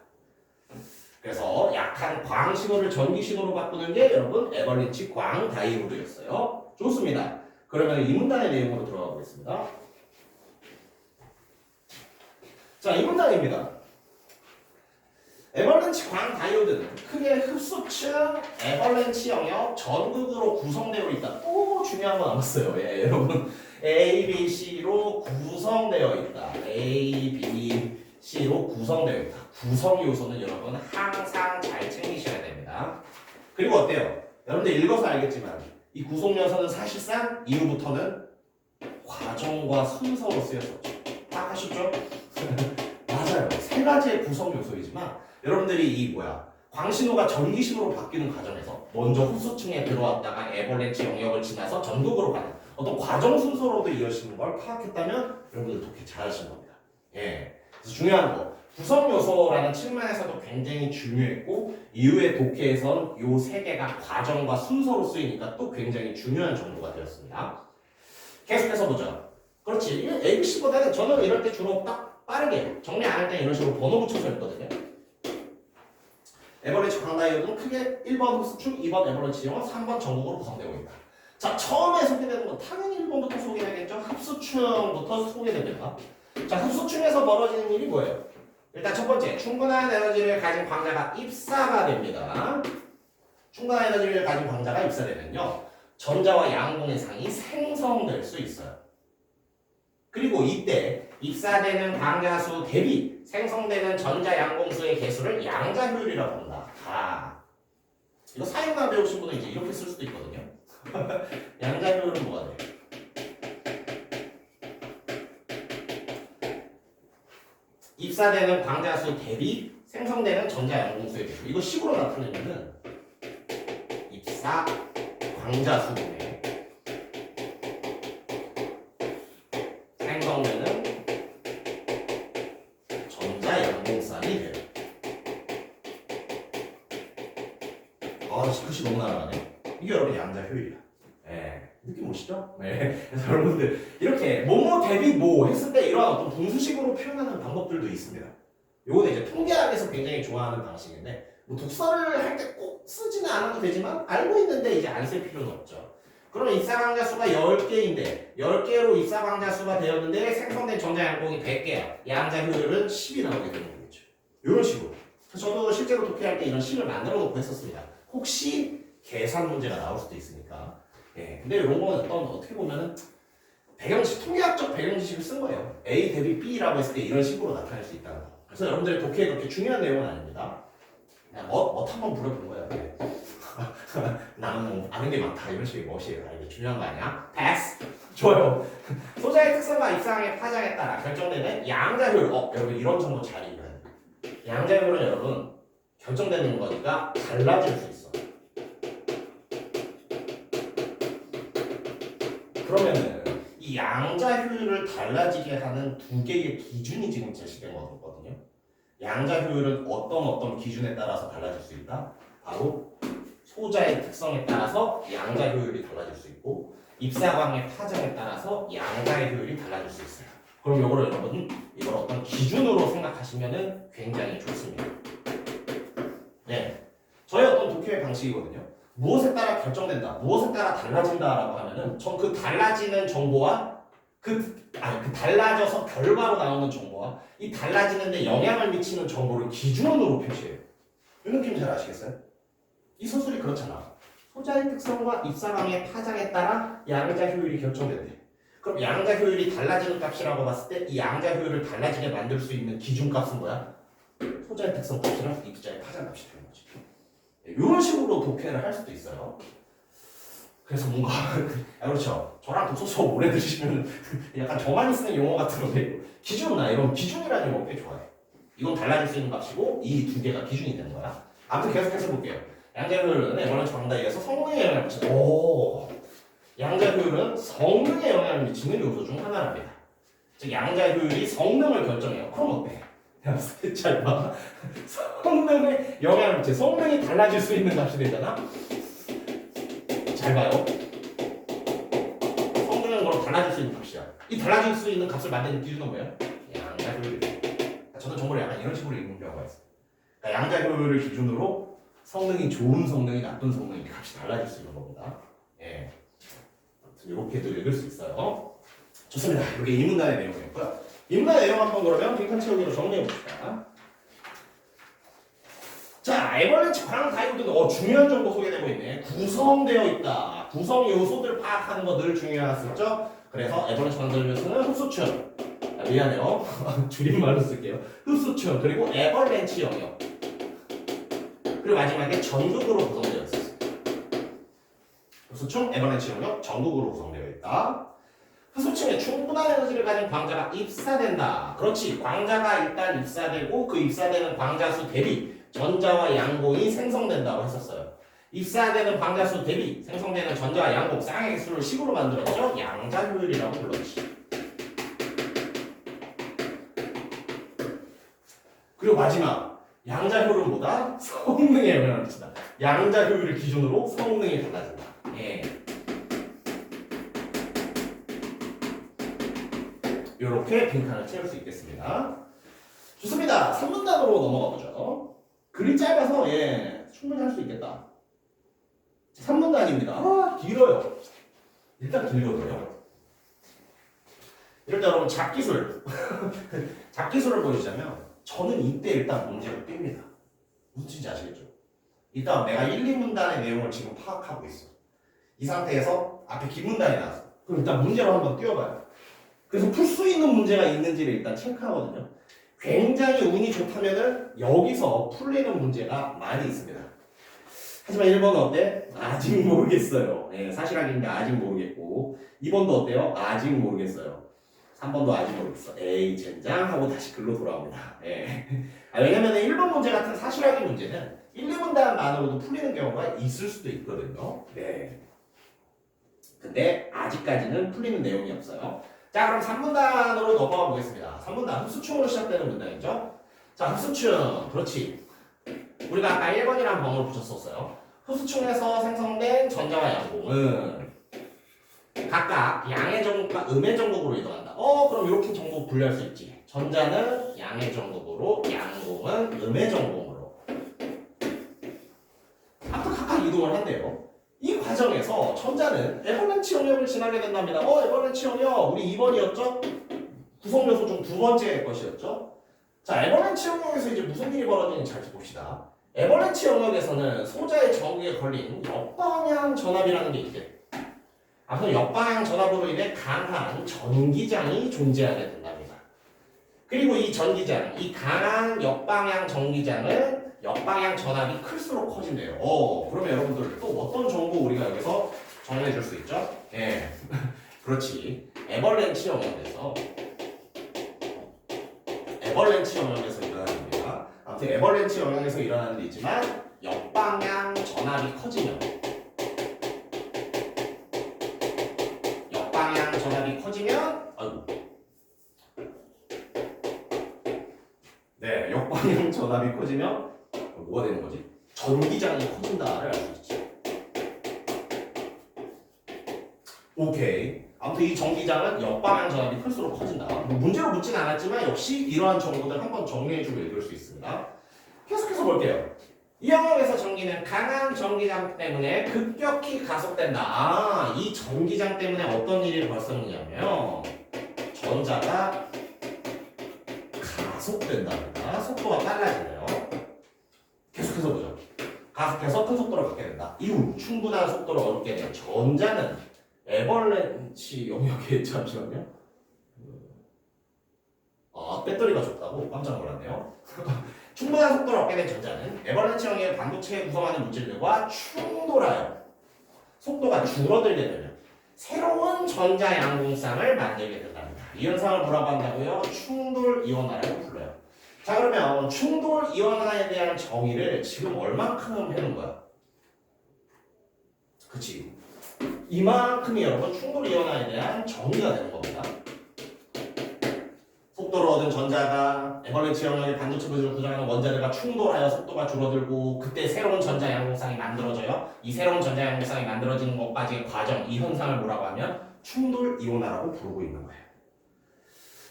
그래서 약한 광신호를 전기신호로 바꾸는 게 여러분 에버린치 광 다이오드였어요. 좋습니다. 그러면 이 문단의 내용으로 들어가 보겠습니다. 자, 이 문단입니다. 에버랜치 광 다이오드는 크게 흡수층, 에버랜치 영역, 전극으로 구성되어 있다. 또 중요한 거 남았어요. 예, 여러분 A, B, C로 구성되어 있다. A, B, C로 구성되어 있다. 구성 요소는 여러분 항상 잘 챙기셔야 됩니다. 그리고 어때요? 여러분들 읽어서 알겠지만 이 구성 요소는 사실상 이후부터는 과정과 순서로 쓰였었죠. 파악하셨죠? 맞아요. 세 가지의 구성 요소이지만 여러분들이 이 광신호가 전기신호로 바뀌는 과정에서 먼저 흡수층에 들어왔다가 에버랜치 영역을 지나서 전극으로 가는 어떤 과정 순서로도 이어지는 걸 파악했다면 여러분들 독해 잘하시는 겁니다. 예. 그래서 중요한 거 구성 요소라는 측면에서도 굉장히 중요했고 이후에 독해에선 요 세 개가 과정과 순서로 쓰이니까 또 굉장히 중요한 정보가 되었습니다. 계속해서 보죠. 그렇지. ABC보다는 저는 이럴 때 주로 딱 빠르게 정리 안 할 때 이런 식으로 번호 붙여서 읽거든요. 에버리지 광다이오드는 크게 1번 흡수층, 2번 에버리지 영역, 3번 전극으로 구성되고 있다. 자, 처음에 소개되는 건 당연히 1번부터 소개되겠죠. 흡수층부터 소개됩니다. 자, 흡수층에서 벌어지는 일이 뭐예요? 일단 첫 번째, 충분한 에너지를 가진 광자가 입사가 됩니다. 충분한 에너지를 가진 광자가 입사되면요. 전자와 양봉의 상이 생성될 수 있어요. 그리고 이때 입사되는 광자수 대비 생성되는 전자 양봉수의 개수를 양자 효율이라고 한다. 이거 사용만 배우신 분은 이제 이렇게 쓸 수도 있거든요. 양자 효율은 뭐가 돼요? 입사되는 광자수 대비 생성되는 전자 양봉수의 개수. 이거 식으로 나타내면은 입사 광자수분의 생성되는 전자 양봉산이 돼요. 글씨 너무 날아가네. 이게 여러분 양자 효율이야. 네, 느낌 오시죠? 네. 그래서 여러분들 이렇게 뭐뭐 대비 뭐 했을 때 이런 어떤 분수식으로 표현하는 방법들도 있습니다. 요거는 이제 통계학에서 굉장히 좋아하는 방식인데 뭐 독서를 할 때 꼭 쓰지는 않아도 되지만 알고 있는데 이제 안 쓸 필요는 없죠. 그럼 입사광자수가 10개인데 10개로 입사광자수가 되었는데 생성된 전자양봉이 100개야. 양자 효율은 10이 나오게 되는 거겠죠. 이런 식으로. 저도 실제로 독해할 때 이런 식을 만들어 놓고 했었습니다. 혹시 계산 문제가 나올 수도 있으니까. 예, 근데 이런 거는 어떻게 보면은 통계학적 배경 지식을 쓴 거예요. A 대비 B라고 했을 때 이런 식으로 나타낼 수 있다는 거. 그래서 여러분들의 독해에 그렇게 중요한 내용은 아닙니다. 그냥 한번 물어본 거예요. 네. 나는 뭐 아는 게 많다 이런 식의 멋이에요. 이게 중요한 거 아니야? 패스. 좋아요. 소자의 특성과 입상의 파장에 따라 결정되는 양자 효율. 여러분 이런 정보 잘 읽어야 돼요. 양자 효율은 여러분 결정되는 거니까 달라질 수 있어. 그러면은 이 양자 효율을 달라지게 하는 두 개의 기준이 지금 제시된 거거든요. 양자 효율은 어떤 기준에 따라서 달라질 수 있다? 바로 소자의 특성에 따라서 양자 효율이 달라질 수 있고 입사광의 파장에 따라서 양자의 효율이 달라질 수 있어요. 그럼 이거를 여러분 이걸 어떤 기준으로 생각하시면은 굉장히 좋습니다. 네, 저의 어떤 독해의 방식이거든요. 무엇에 따라 결정된다, 무엇에 따라 달라진다라고 하면은 전 그 달라지는 정보와 그 달라져서 결과로 나오는 정보와 이 달라지는데 영향을 미치는 정보를 기준으로 표시해요. 이 느낌 잘 아시겠어요? 이 서술이 그렇잖아. 소자의 특성과 입사광의 파장에 따라 양자 효율이 결정된대. 그럼 양자 효율이 달라지는 값이라고 봤을 때 이 양자 효율을 달라지게 만들 수 있는 기준값은 뭐야? 소자의 특성 값이랑 입자의 파장 값이 되는 거지. 이런 식으로 독해를 할 수도 있어요. 그래서 뭔가 그렇죠. 저랑 독서 수업 오래 들으시면 약간 저만이 쓰는 용어 같은 건데 기준이나 이런 기준이라는 용어 꽤 좋아해. 이건 달라질 수 있는 값이고 이 두 개가 기준이 되는 거야. 아무튼 계속해서 볼게요. 양자 효율은 에버런치 광다에 의해서 성능에 영향을 미친다. 양자 효율은 성능에 영향을 미치는 요소 중 하나랍니다. 즉 양자 효율이 성능을 결정해요. 그럼 어때? 잘 봐. 성능에 영향을 미쳐. 성능이 달라질 수 있는 값이 되잖아. 잘 봐요. 성능은 그럼 달라질 수 있는 값이야. 이 달라질 수 있는 값을 만드는 기준은 뭐예요? 양자 효율. 저는 정보를 약간 이런 식으로 읽는 경우가 있어요. 그러니까 양자 효율을 기준으로 성능이 좋은 성능이 나쁜 성능이 값이 달라질 수 있는 겁니다. 예. 이렇게도 읽을 수 있어요. 좋습니다. 이게 이 문단의 내용이었고요. 이 문단의 내용 한번 그러면 빈칸 채우기로 정리해 봅시다. 자, 에버런치 광 다이오드는 중요한 정보 소개되고 있네. 구성되어 있다. 구성 요소들 파악하는 거 늘 중요했었죠. 그래서 에버런치 광 다이오드는 흡수층. 미안해요. 줄임말로 쓸게요. 흡수층 그리고 에버런치 영역. 그리고 마지막에 전극으로 구성되어 있었어요. 흡수층, 에버런치 영역, 전극으로 구성되어 있다. 흡수층에 충분한 에너지를 가진 광자가 입사된다. 그렇지. 광자가 일단 입사되고 그 입사되는 광자수 대비 전자와 양공이 생성된다고 했었어요. 입사되는 광자수 대비 생성되는 전자와 양공 쌍의 개수를 식으로 만들었죠. 양자 효율이라고 불렀지. 그리고 마지막 양자 효율은 뭐다? 성능에 영향을 미친다. 양자 효율을 기준으로 성능이 달라진다. 예. 이렇게 빈칸을 채울 수 있겠습니다. 좋습니다. 3문단으로 넘어가 보죠. 글이 짧아서 충분히 할 수 있겠다. 3문단입니다. 길어요. 일단 길거든요. 이럴 때 여러분 잡기술 잡기술을 보여주자면 저는 이때 일단 문제를 뺍니다. 무슨 뜻인지 아시겠죠? 일단 내가 1, 2문단의 내용을 지금 파악하고 있어. 이 상태에서 앞에 긴 문단이 나왔어. 그럼 일단 문제로 한번 띄워봐요. 그래서 풀 수 있는 문제가 있는지를 일단 체크하거든요. 굉장히 운이 좋다면은 여기서 풀리는 문제가 많이 있습니다. 하지만 1번은 어때? 아직 모르겠어요. 사실 확인인데 아직 모르겠고 2번도 어때요? 아직 모르겠어요. 3번도 아직 모르겠어. 에이 젠장 하고 다시 글로 돌아옵니다. 왜냐면 1번 문제 같은 사실 확인 문제는 1, 2문단만으로도 풀리는 경우가 있을 수도 있거든요. 근데 아직까지는 풀리는 내용이 없어요. 자, 그럼 3문단으로 넘어가 보겠습니다. 3문단 흡수층으로 시작되는 문단이죠. 자, 흡수층. 그렇지. 우리가 아까 1번이라는 범을 붙였었어요. 흡수층에서 생성된 전자와 양공은 각각 양의 전극과 음의 전극으로 이동한다. 그럼 이렇게 전극 분류할 수 있지. 전자는 양의 전극으로, 양공은 음의 전극으로. 아무튼 각각 이동을 한대요. 이 과정에서 전자는 에버런치 영역을 지나게 된답니다. 에버런치 영역 우리 2번이었죠? 구성 요소 중 두 번째 것이었죠? 자, 에버런치 영역에서 이제 무슨 일이 벌어지는지 잘 봅시다. 에버런치 영역에서는 소자의 전극에 걸린 역방향 전압이라는 게 있대. 아무튼 역방향 전압으로 인해 강한 전기장이 존재하게 된답니다. 그리고 이 전기장, 이 강한 역방향 전기장은 역방향 전압이 클수록 커진대요. 그러면 여러분들 또 어떤 정보 우리가 여기서 정리해 줄 수 있죠? 예. 그렇지. 에버랜치 영역에서 일어나는 겁니다. 아무튼 에버랜치 영역에서 일어나는 데 있지만 역방향 전압이 커지면 역방향 전압이 커지면 뭐가 되는 거지? 전기장이 커진다를 알 수 있지. 오케이. 아무튼 이 전기장은 역방향 전압이 클수록 커진다. 문제로 묻진 않았지만 역시 이러한 정보들 한번 정리해주고 읽을 수 있습니다. 계속해서 볼게요. 이 영역에서 전기는 강한 전기장 때문에 급격히 가속된다. 이 전기장 때문에 어떤 일이 발생하냐면 전자가 가속된답니다. 속도가 빨라지네요. 계속해서 보죠. 가속해서 큰 속도를 갖게 된다. 이후 충분한 속도를 얻게 된 전자는 에버랜치 영역에 잠시만요. 배터리가 좁다고 깜짝 놀랐네요. 충분한 속도를 얻게 된 전자는 에버랜치 영역의 반도체에 구성하는 물질들과 충돌하여 속도가 줄어들게 되면 새로운 전자 양공쌍을 만들게 된답니다. 이 현상을 뭐라고 한다고요? 충돌 이온화라고 불러요. 자, 그러면 충돌 이온화에 대한 정의를 지금 얼만큼 해놓은 거야? 그치? 이만큼이 여러분 충돌 이온화에 대한 정의가 되는 겁니다. 속도를 얻은 전자가 에버랜치 영역의 반도체 물질을 구성하는 원자들과 충돌하여 속도가 줄어들고 그때 새로운 전자 양공쌍이 만들어져요. 이 새로운 전자 양공쌍이 만들어지는 것까지의 과정, 이 현상을 뭐라고 하면 충돌 이온화라고 부르고 있는 거예요.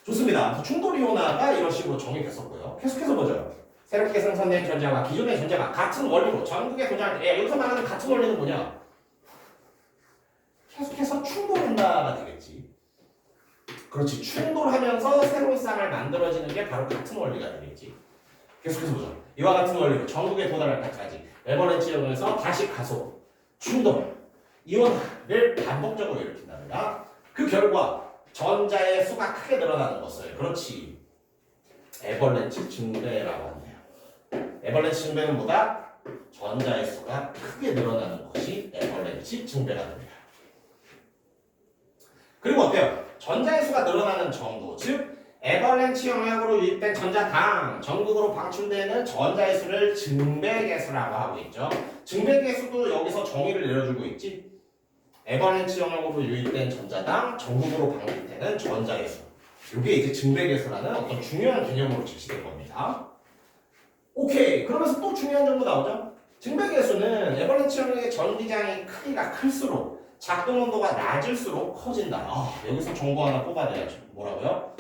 좋습니다. 충돌 이온화가 이런 식으로 정의됐었고요. 계속해서 보죠. 새롭게 생성된 전자와 기존의 전자가 같은 원리로 전극에 도달할 때 여기서 말하는 같은 원리는 뭐냐? 계속해서 충돌한다가 되겠지. 그렇지. 충돌하면서 새로운 쌍을 만들어지는 게 바로 같은 원리가 되겠지. 계속해서 보죠. 이와 같은 원리로 전극에 도달할 때까지 에버랜치 영역에서 다시 가속, 충돌, 이온화를 반복적으로 일으킨답니다. 그 결과 전자의 수가 크게 늘어나는 것을 그렇지 에버랜치 증배라고 한대요. 에버랜치 증배는 뭐다? 전자의 수가 크게 늘어나는 것이 에버랜치 증배가 됩니다. 그리고 어때요? 전자의 수가 늘어나는 정도, 즉 에버랜치 영역으로 유입된 전자당 전극으로 방출되는 전자의 수를 증배계수라고 하고 있죠. 증배계수도 여기서 정의를 내려주고 있지. 에버랜치 영역으로 유입된 전자당 전극으로 방출되는 전자의 수. 이게 이제 증배계수라는 어떤 중요한 개념으로 제시된 겁니다. 오케이. 그러면서 또 중요한 정보 나오죠. 증배계수는 에버랜치 영역의 전기장의 크기가 클수록 작동 온도가 낮을수록 커진다. 여기서 정보 하나 뽑아내야죠. 뭐라고요?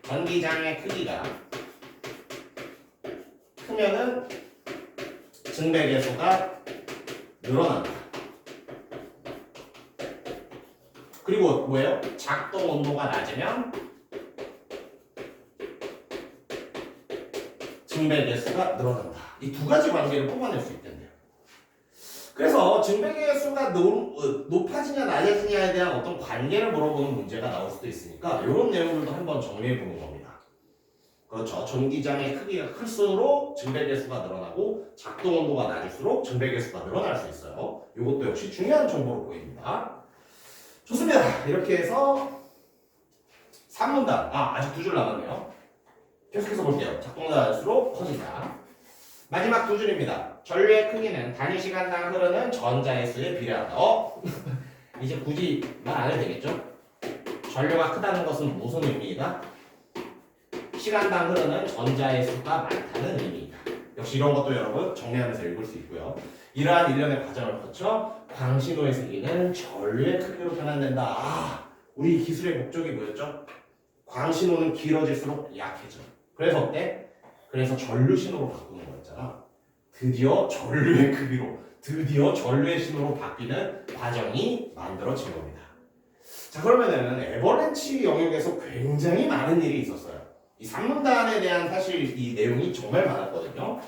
전기장의 크기가 크면은 증배계수가 늘어난다. 그리고 뭐예요? 작동 온도가 낮으면 증배계수가 늘어난다. 이 두 가지 관계를 뽑아낼 수 있겠네요. 그래서 증배계수가 높아지냐 낮아지냐에 대한 어떤 관계를 물어보는 문제가 나올 수도 있으니까 이런 내용들도 한번 정리해 보는 겁니다. 그렇죠. 전기장의 크기가 클수록 증배계수가 늘어나고 작동 온도가 낮을수록 증배계수가 늘어날 수 있어요. 이것도 역시 중요한 정보로 보입니다. 좋습니다. 이렇게 해서 3문단 아직 2줄 남았네요. 계속해서 볼게요. 작동 온도가 낮을수록 커진다. 마지막 2줄입니다. 전류의 크기는 단위 시간당 흐르는 전자의 수에 비례한다. 이제 굳이 말 안 해도 되겠죠? 전류가 크다는 것은 무슨 의미이다? 시간당 흐르는 전자의 수가 많다는 의미이다. 역시 이런 것도 여러분 정리하면서 읽을 수 있고요. 이러한 일련의 과정을 거쳐 광신호의 세기는 전류의 크기로 변환된다. 우리 기술의 목적이 뭐였죠? 광신호는 길어질수록 약해져. 그래서 어때? 그래서 전류 신호로 바꾸는 거였잖아. 드디어 전류의 크기로, 드디어 전류의 신호로 바뀌는 과정이 만들어진 겁니다. 자, 그러면은 에버랜치 영역에서 굉장히 많은 일이 있었어요. 이 3문단에 대한 사실 이 내용이 정말 많았거든요.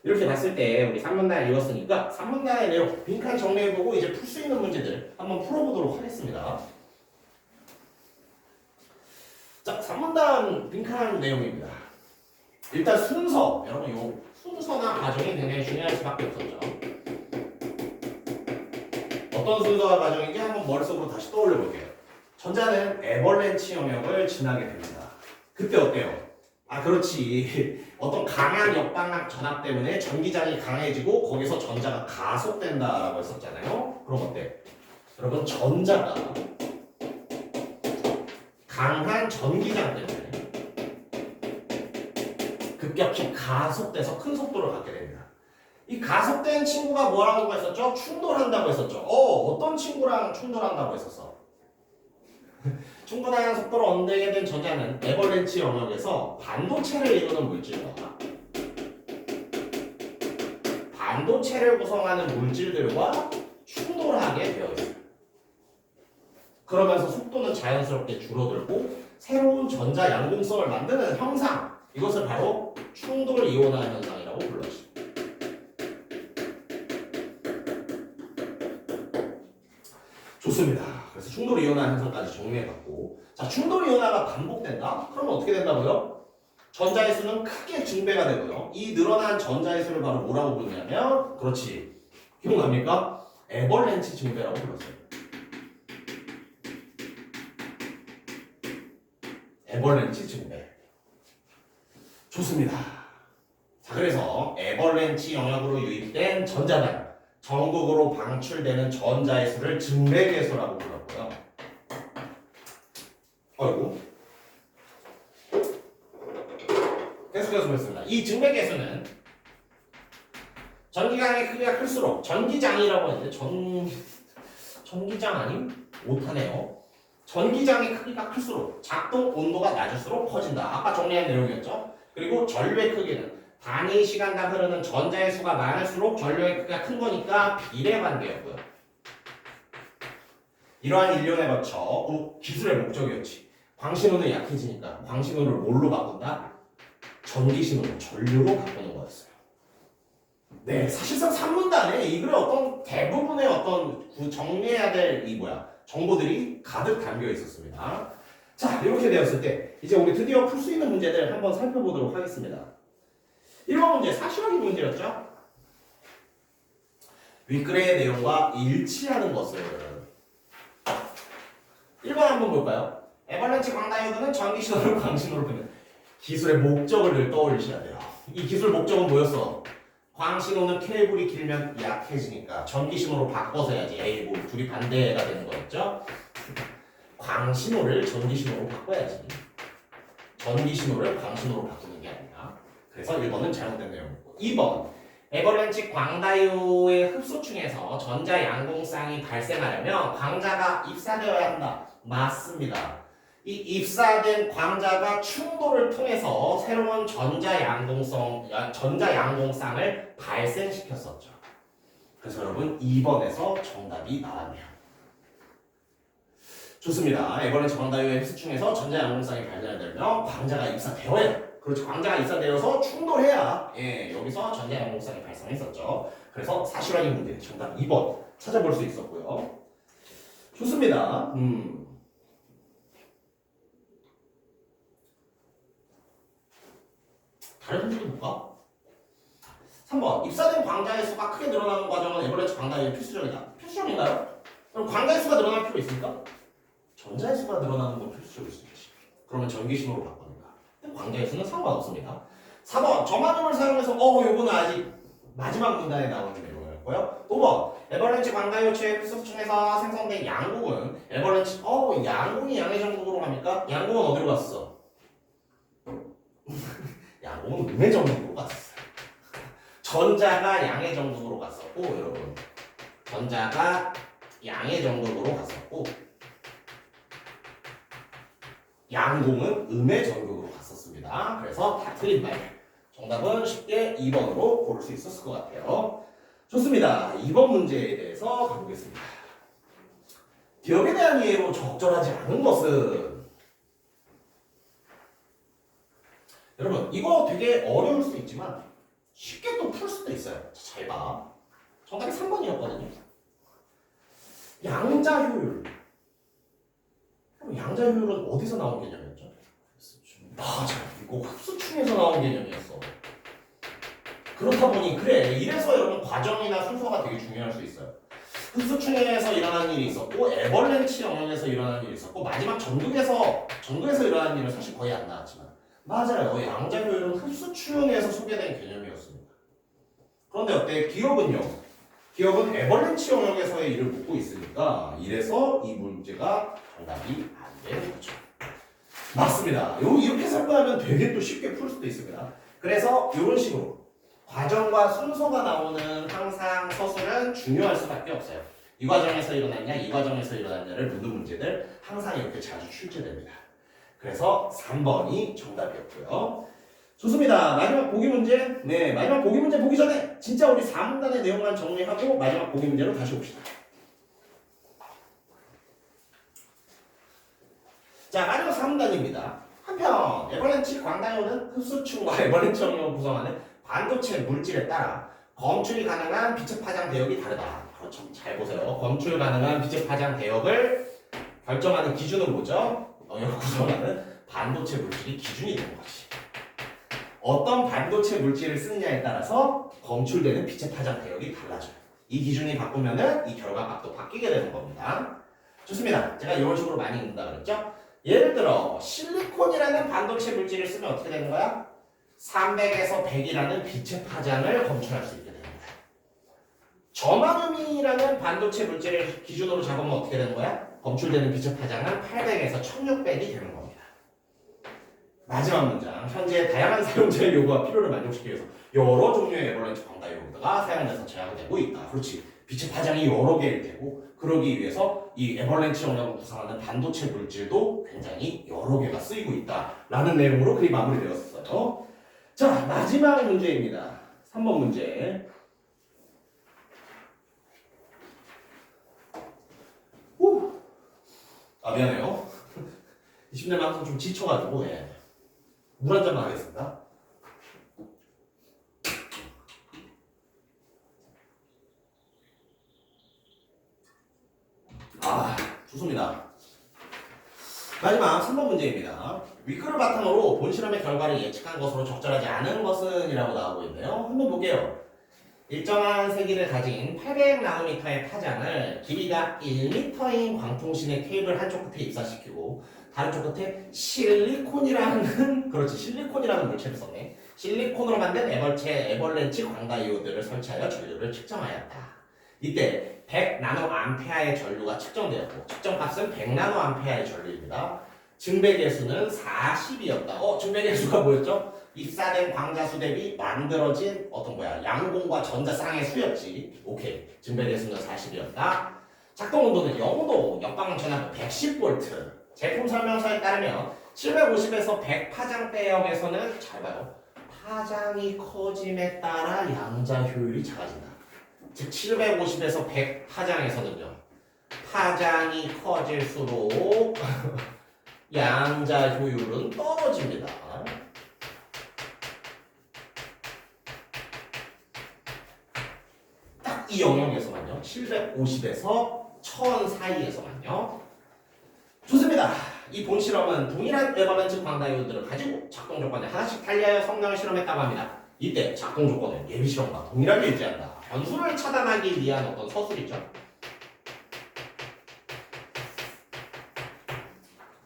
이렇게 봤을 때 우리 3문단 읽었으니까 3문단의 내용 빈칸 정리해보고 이제 풀 수 있는 문제들 한번 풀어보도록 하겠습니다. 자, 3문단 빈칸 내용입니다. 일단 순서, 여러분 요 순서나 과정이 굉장히 중요할 수밖에 없었죠. 어떤 순서와 과정인지 한번 머릿속으로 다시 떠올려 볼게요. 전자는 에버랜치 영역을 지나게 됩니다. 그때 어때요? 아 그렇지. 어떤 강한 역방향 전압 때문에 전기장이 강해지고 거기서 전자가 가속된다라고 했었잖아요. 그럼 어때? 여러분 전자가 강한 전기장 때문에 급격히 가속돼서 큰 속도를 갖게 됩니다. 이 가속된 친구가 뭐라고 했었죠? 충돌한다고 했었죠. 어떤 친구랑 충돌한다고 했었어? 충분한 속도를 얻게 된 전자는 에버랜치 영역에서 반도체를 이루는 물질과 반도체를 구성하는 물질들과 충돌하게 되어 있어요. 그러면서 속도는 자연스럽게 줄어들고 새로운 전자 양공성을 만드는 현상, 이것을 바로 충돌 이온화 현상이라고 불러요. 좋습니다. 그래서 충돌 이온화 현상까지 정리해봤고, 자 충돌 이온화가 반복된다? 그러면 어떻게 된다고요? 전자의 수는 크게 증배가 되고요. 이 늘어난 전자의 수를 바로 뭐라고 부르냐면, 그렇지, 기억납니까? 에버랜치 증배라고 불렀어요. 에버랜치 증배. 좋습니다. 자 그래서 에버랜치 영역으로 유입된 전자단, 전극으로 방출되는 전자의 수를 증배계수라고 불렀고요. 아이고. 계속해서 보겠습니다. 이 증배계수는 전기장의 크기가 클수록, 전기장이라고 했는데 전기장 아님? 오타네요. 전기장의 크기가 클수록 작동 온도가 낮을수록 커진다. 아까 정리한 내용이었죠. 그리고 전류의 크기는 단위 시간당 흐르는 전자의 수가 많을수록 전류의 크기가 큰 거니까 비례관계였고요. 이러한 일련에 거쳐 기술의 목적이었지. 광신호는 약해지니까 광신호를 뭘로 바꾼다? 전기신호로, 전류로 바꾸는 거였어요. 네, 사실상 3문단에 이 글의 어떤 대부분의 어떤 정리해야 될 정보들이 가득 담겨 있었습니다. 자, 이렇게 되었을 때 이제 우리 드디어 풀 수 있는 문제들 한번 살펴보도록 하겠습니다. 1번 문제 사실확인 문제였죠? 윗글의 내용과 일치하는 것을 1번 한번 볼까요? 에버랜치 광다이오드는 전기신호를 광신호로 보내는 기술의 목적을 늘 떠올리셔야 돼요. 이 기술 목적은 뭐였어? 광신호는 케이블이 길면 약해지니까 전기신호로 바꿔서 해야지. 에이 뭐 둘이 반대가 되는 거였죠? 광신호를 전기신호로 바꿔야지. 전기신호를 광신호로 바꾸는 게 아니라. 그래서 1번은 잘못된 내용이고, 2번 에버랜치 광다이오의 흡수층에서 전자 양공쌍이 발생하려면 광자가 입사되어야 한다. 맞습니다. 이 입사된 광자가 충돌을 통해서 새로운 전자 양공쌍을 발생시켰었죠. 그래서 여러분 2번에서 정답이 나왔네요. 좋습니다. 에버랜치 광다이오의 흡수층에서 전자 양공쌍이 발생되려면 광자가 입사되어야, 그렇지, 광자가 입사되어서 충돌해야 여기서 전자 양공쌍이 발생했었죠. 그래서 사실확인 문제 정답 2번 찾아볼 수 있었고요. 좋습니다. 다른 문제도 볼까? 3번 입사된 광자의 수가 크게 늘어나는 과정은 에버랜치 광다이오의 필수적이다. 필수적인가요? 그럼 광자의 수가 늘어날 필요 있습니까? 전자의 수가 늘어나는 건 필수적일 수 있지. 그러면 전기신호로 바꿔준다. 광자의 수는 상관없습니다. 4번 점화점을 사용해서 요거는 아직 마지막 문단에 나오는 내용이었고요. 5번 에버랜치 광다이오체의 흡수층에서 생성된 양공은 양공이 양의 정극으로 갑니까? 양공은 어디로 갔어? 양공은 음의 정극으로 갔었어요. 전자가 양의 정극으로 갔었고, 여러분 전자가 양의 정극으로 갔었고 양공은 음의 정극으로 갔었습니다. 그래서 다 틀린 말. 정답은 쉽게 2번으로 고를 수 있었을 것 같아요. 좋습니다. 2번 문제에 대해서 가보겠습니다. 기억에 대한 이해로 적절하지 않은 것은, 여러분 이거 되게 어려울 수 있지만 쉽게 또 풀 수도 있어요. 잘 봐. 정답이 3번이었거든요. 양자효율. 그럼 양자효율은 어디서 나온 개념이었죠? 맞아. 이거 흡수충에서 나온 개념이었어. 그렇다 보니 그래. 이래서 여러분 과정이나 순서가 되게 중요할 수 있어요. 흡수충에서 일어난 일이 있었고 에벌렌치 영역에서 일어난 일이 있었고 마지막 전극에서 일어난 일은 사실 거의 안 나왔지만 맞아요. 양자효율은 흡수충에서 소개된 개념이었습니다. 그런데 어때? 기업은요? 기업은 에벌렌치 영역에서의 일을 묻고 있으니까 이래서 이 문제가 정답이 안 되는 거죠. 맞습니다. 이렇게 설명하면 되게 또 쉽게 풀 수도 있습니다. 그래서 이런 식으로 과정과 순서가 나오는 항상 서술은 중요할 수밖에 없어요. 이 과정에서 일어났냐, 이 과정에서 일어났냐를 묻는 문제들 항상 이렇게 자주 출제됩니다. 그래서 3번이 정답이었고요. 좋습니다. 마지막 보기 문제. 네, 마지막 보기 문제 보기 전에 진짜 우리 4문단의 내용만 정리하고 마지막 보기 문제로 다시 옵시다. 자, 마지막 4문단입니다. 한편 에버렌치 광다이오는 흡수충과 에버렌치 영역을 구성하는 반도체 물질에 따라 검출이 가능한 빛의 파장 대역이 다르다. 그렇죠. 잘 보세요. 검출 가능한 빛의 파장 대역을 결정하는 기준은 뭐죠? 영역을 구성하는 반도체 물질이 기준이 되는 거지. 어떤 반도체 물질을 쓰느냐에 따라서 검출되는 빛의 파장 대역이 달라져요. 이 기준이 바꾸면은 이 결과값도 바뀌게 되는 겁니다. 좋습니다. 제가 이런 식으로 많이 읽는다 그랬죠? 예를 들어 실리콘이라는 반도체 물질을 쓰면 어떻게 되는 거야? 300에서 100이라는 빛의 파장을 검출할 수 있게 되는 거야. 저마듐이라는 반도체 물질을 기준으로 잡으면 어떻게 되는 거야? 검출되는 빛의 파장은 800에서 1600이 되는 겁니다. 마지막 문장. 현재 다양한 사용자의 요구와 필요를 만족시키기 위해서 여러 종류의 에버렌치 광다이오드가 사용돼서 제작되고 있다. 그렇지. 빛의 파장이 여러 개일 테고 그러기 위해서 이 에버렌치 영역을 구성하는 반도체 물질도 굉장히 여러 개가 쓰이고 있다. 라는 내용으로 글이 마무리되었어요. 자, 마지막 문제입니다. 3번 문제. 미안해요. 20년 방송 좀 지쳐가지고 물 한 잔만 하겠습니다. 좋습니다. 마지막 3번 문제입니다. 윗글을 바탕으로 본 실험의 결과를 예측한 것으로 적절하지 않은 것은 이라고 나오고 있네요. 한번 볼게요. 일정한 세기를 가진 800나노미터의 파장을 길이가 1m인 광통신의 케이블 한쪽 끝에 입사시키고 다른 쪽 끝에 실리콘이라는 물체를 썼네. 실리콘으로 만든 에벌렌치 광다이오드를 설치하여 전류를 측정하였다. 이때 100나노암페어의 전류가 측정되었고 측정값은 100나노암페어의 전류입니다. 증배계수는 40이었다. 증배계수가 뭐였죠? 입사된 광자수 대비 만들어진 양공과 전자 쌍의 수였지. 오케이. 증배계수는 40이었다. 작동 온도는 0도, 역방향 전압은 110V. 제품 설명서에 따르면 750에서 100 파장대역에서는 잘 봐요. 파장이 커짐에 따라 양자 효율이 작아진다. 즉 750에서 100 파장에서는요. 파장이 커질수록 양자 효율은 떨어집니다. 딱 이 영역에서만요. 750에서 1000 사이에서만요. 좋습니다. 이 본 실험은 동일한 에버렌치 광다이오드를 가지고 작동 조건을 하나씩 달리하여 성능을 실험했다고 합니다. 이때 작동 조건은 예비 실험과 동일하게 유지한다. 변수를 차단하기 위한 어떤 서술이죠.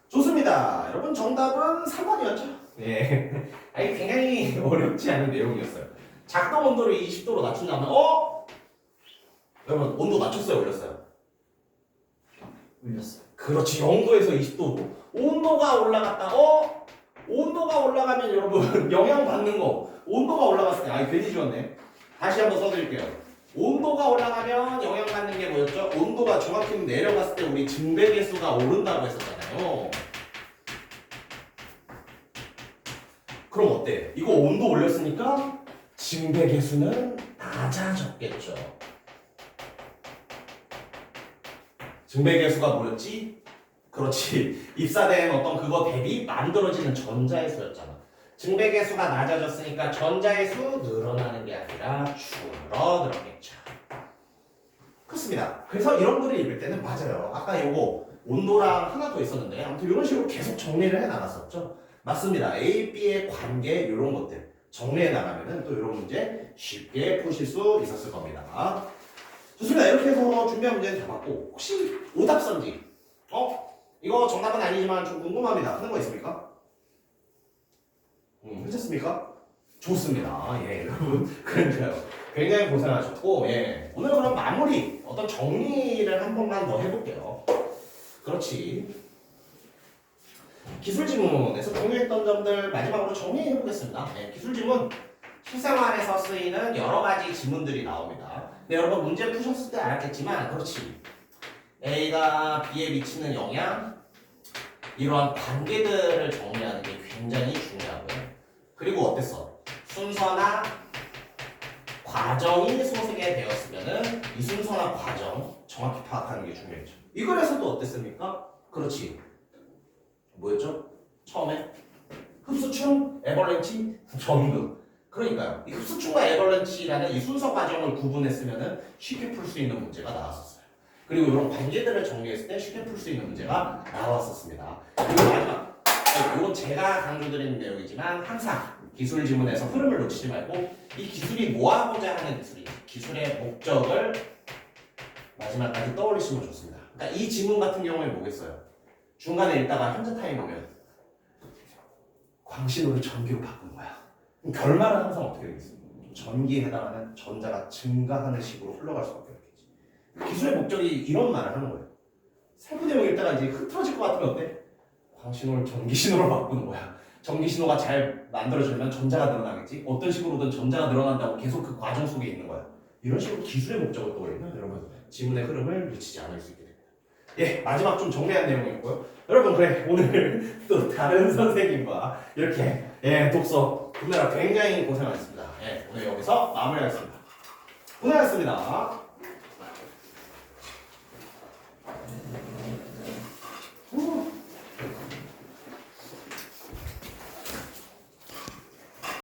좋습니다. 여러분 정답은 3번이었죠? 예. 굉장히 어렵지 않은 내용이었어요. 작동 온도를 20도로 낮춘 다음에 여러분 온도 낮췄어요, 올렸어요? 올렸어요. 그렇지. 0도에서 20도로 온도가 올라갔다. 온도가 올라가면 여러분 영향받는 거. 온도가 올라갔을 때 괜히 지웠네. 다시 한번 써드릴게요. 온도가 올라가면 영향받는 게 뭐였죠? 온도가 정확히 내려갔을 때 우리 증배계수가 오른다고 했었잖아요. 그럼 어때? 이거 온도 올렸으니까 증배계수는 낮아졌겠죠. 증배계수가 뭐였지? 그렇지. 입사된 어떤 그거 대비 만들어지는 전자의 수였잖아. 증백의 수가 낮아졌으니까 전자의 수 늘어나는 게 아니라 줄어들었겠죠. 그렇습니다. 그래서 이런 글을 읽을 때는 맞아요. 아까 요거 온도랑 하나 더 있었는데 아무튼 이런 식으로 계속 정리를 해 나갔었죠. 맞습니다. A, B의 관계 이런 것들 정리해 나가면은 또 이런 문제 쉽게 푸실 수 있었을 겁니다. 좋습니다. 이렇게 해서 준비한 문제는 다 봤고 혹시 오답선지 이거 정답은 아니지만 좀 궁금합니다. 하는 거 있습니까? 괜찮습니까? 좋습니다. 예, 여러분. 그러니까요. 굉장히 고생하셨고, 예. 오늘 그럼 마무리, 어떤 정리를 한 번만 더 해볼게요. 그렇지. 기술 지문에서 공유했던 점들 마지막으로 정리해 보겠습니다. 예, 기술 지문, 실생활에서 쓰이는 여러 가지 지문들이 나옵니다. 근데 여러분 문제 푸셨을 때 알았겠지만, 그렇지. A가 B에 미치는 영향, 이러한 관계들을 정리하는 게 굉장히 중요하고요. 그리고 어땠어? 순서나 과정이 소개가 되었으면은 이 순서나 과정 정확히 파악하는 게 중요했죠. 이거에서도 어땠습니까? 그렇지. 뭐였죠? 처음에 흡수충, 에버런치, 전극. 그러니까요. 이 흡수충과 에버런치라는 이 순서 과정을 구분했으면은 쉽게 풀 수 있는 문제가 나왔었어요. 그리고 이런 관계들을 정리했을 때 쉽게 풀 수 있는 문제가 나왔었습니다. 그리고 마지막, 이건 제가 강조드리는 내용이지만 항상 기술 지문에서 흐름을 놓치지 말고 이 기술이 뭐 하고자 하는 기술인지 기술의 목적을 마지막까지 떠올리시면 좋습니다. 그러니까 이 지문 같은 경우에 뭐겠어요? 중간에 있다가 현재 타임 오면 광신호를 전기로 바꾼 거야. 그럼 결말은 항상 어떻게 되겠습니까? 전기에 해당하는 전자가 증가하는 식으로 흘러갈 수밖에 없겠지. 기술의 목적이 이런 말을 하는 거예요. 세부 내용 읽다가 이제 흐트러질 것 같으면 어때? 광신호를 전기신호로 바꾸는 거야. 전기신호가 잘 만들어지면 전자가 늘어나겠지. 어떤 식으로든 전자가 늘어난다고 계속 그 과정 속에 있는 거야. 이런 식으로 기술의 목적을 떠올리면 여러분 지문의 흐름을 놓치지 않을 수 있게 됩니다. 예, 마지막 좀 정리한 내용이었고요. 여러분 그래 오늘 또 다른 선생님과 이렇게 독서 보느라 굉장히 고생하셨습니다. 오늘 여기서 마무리하겠습니다. 고생하셨습니다.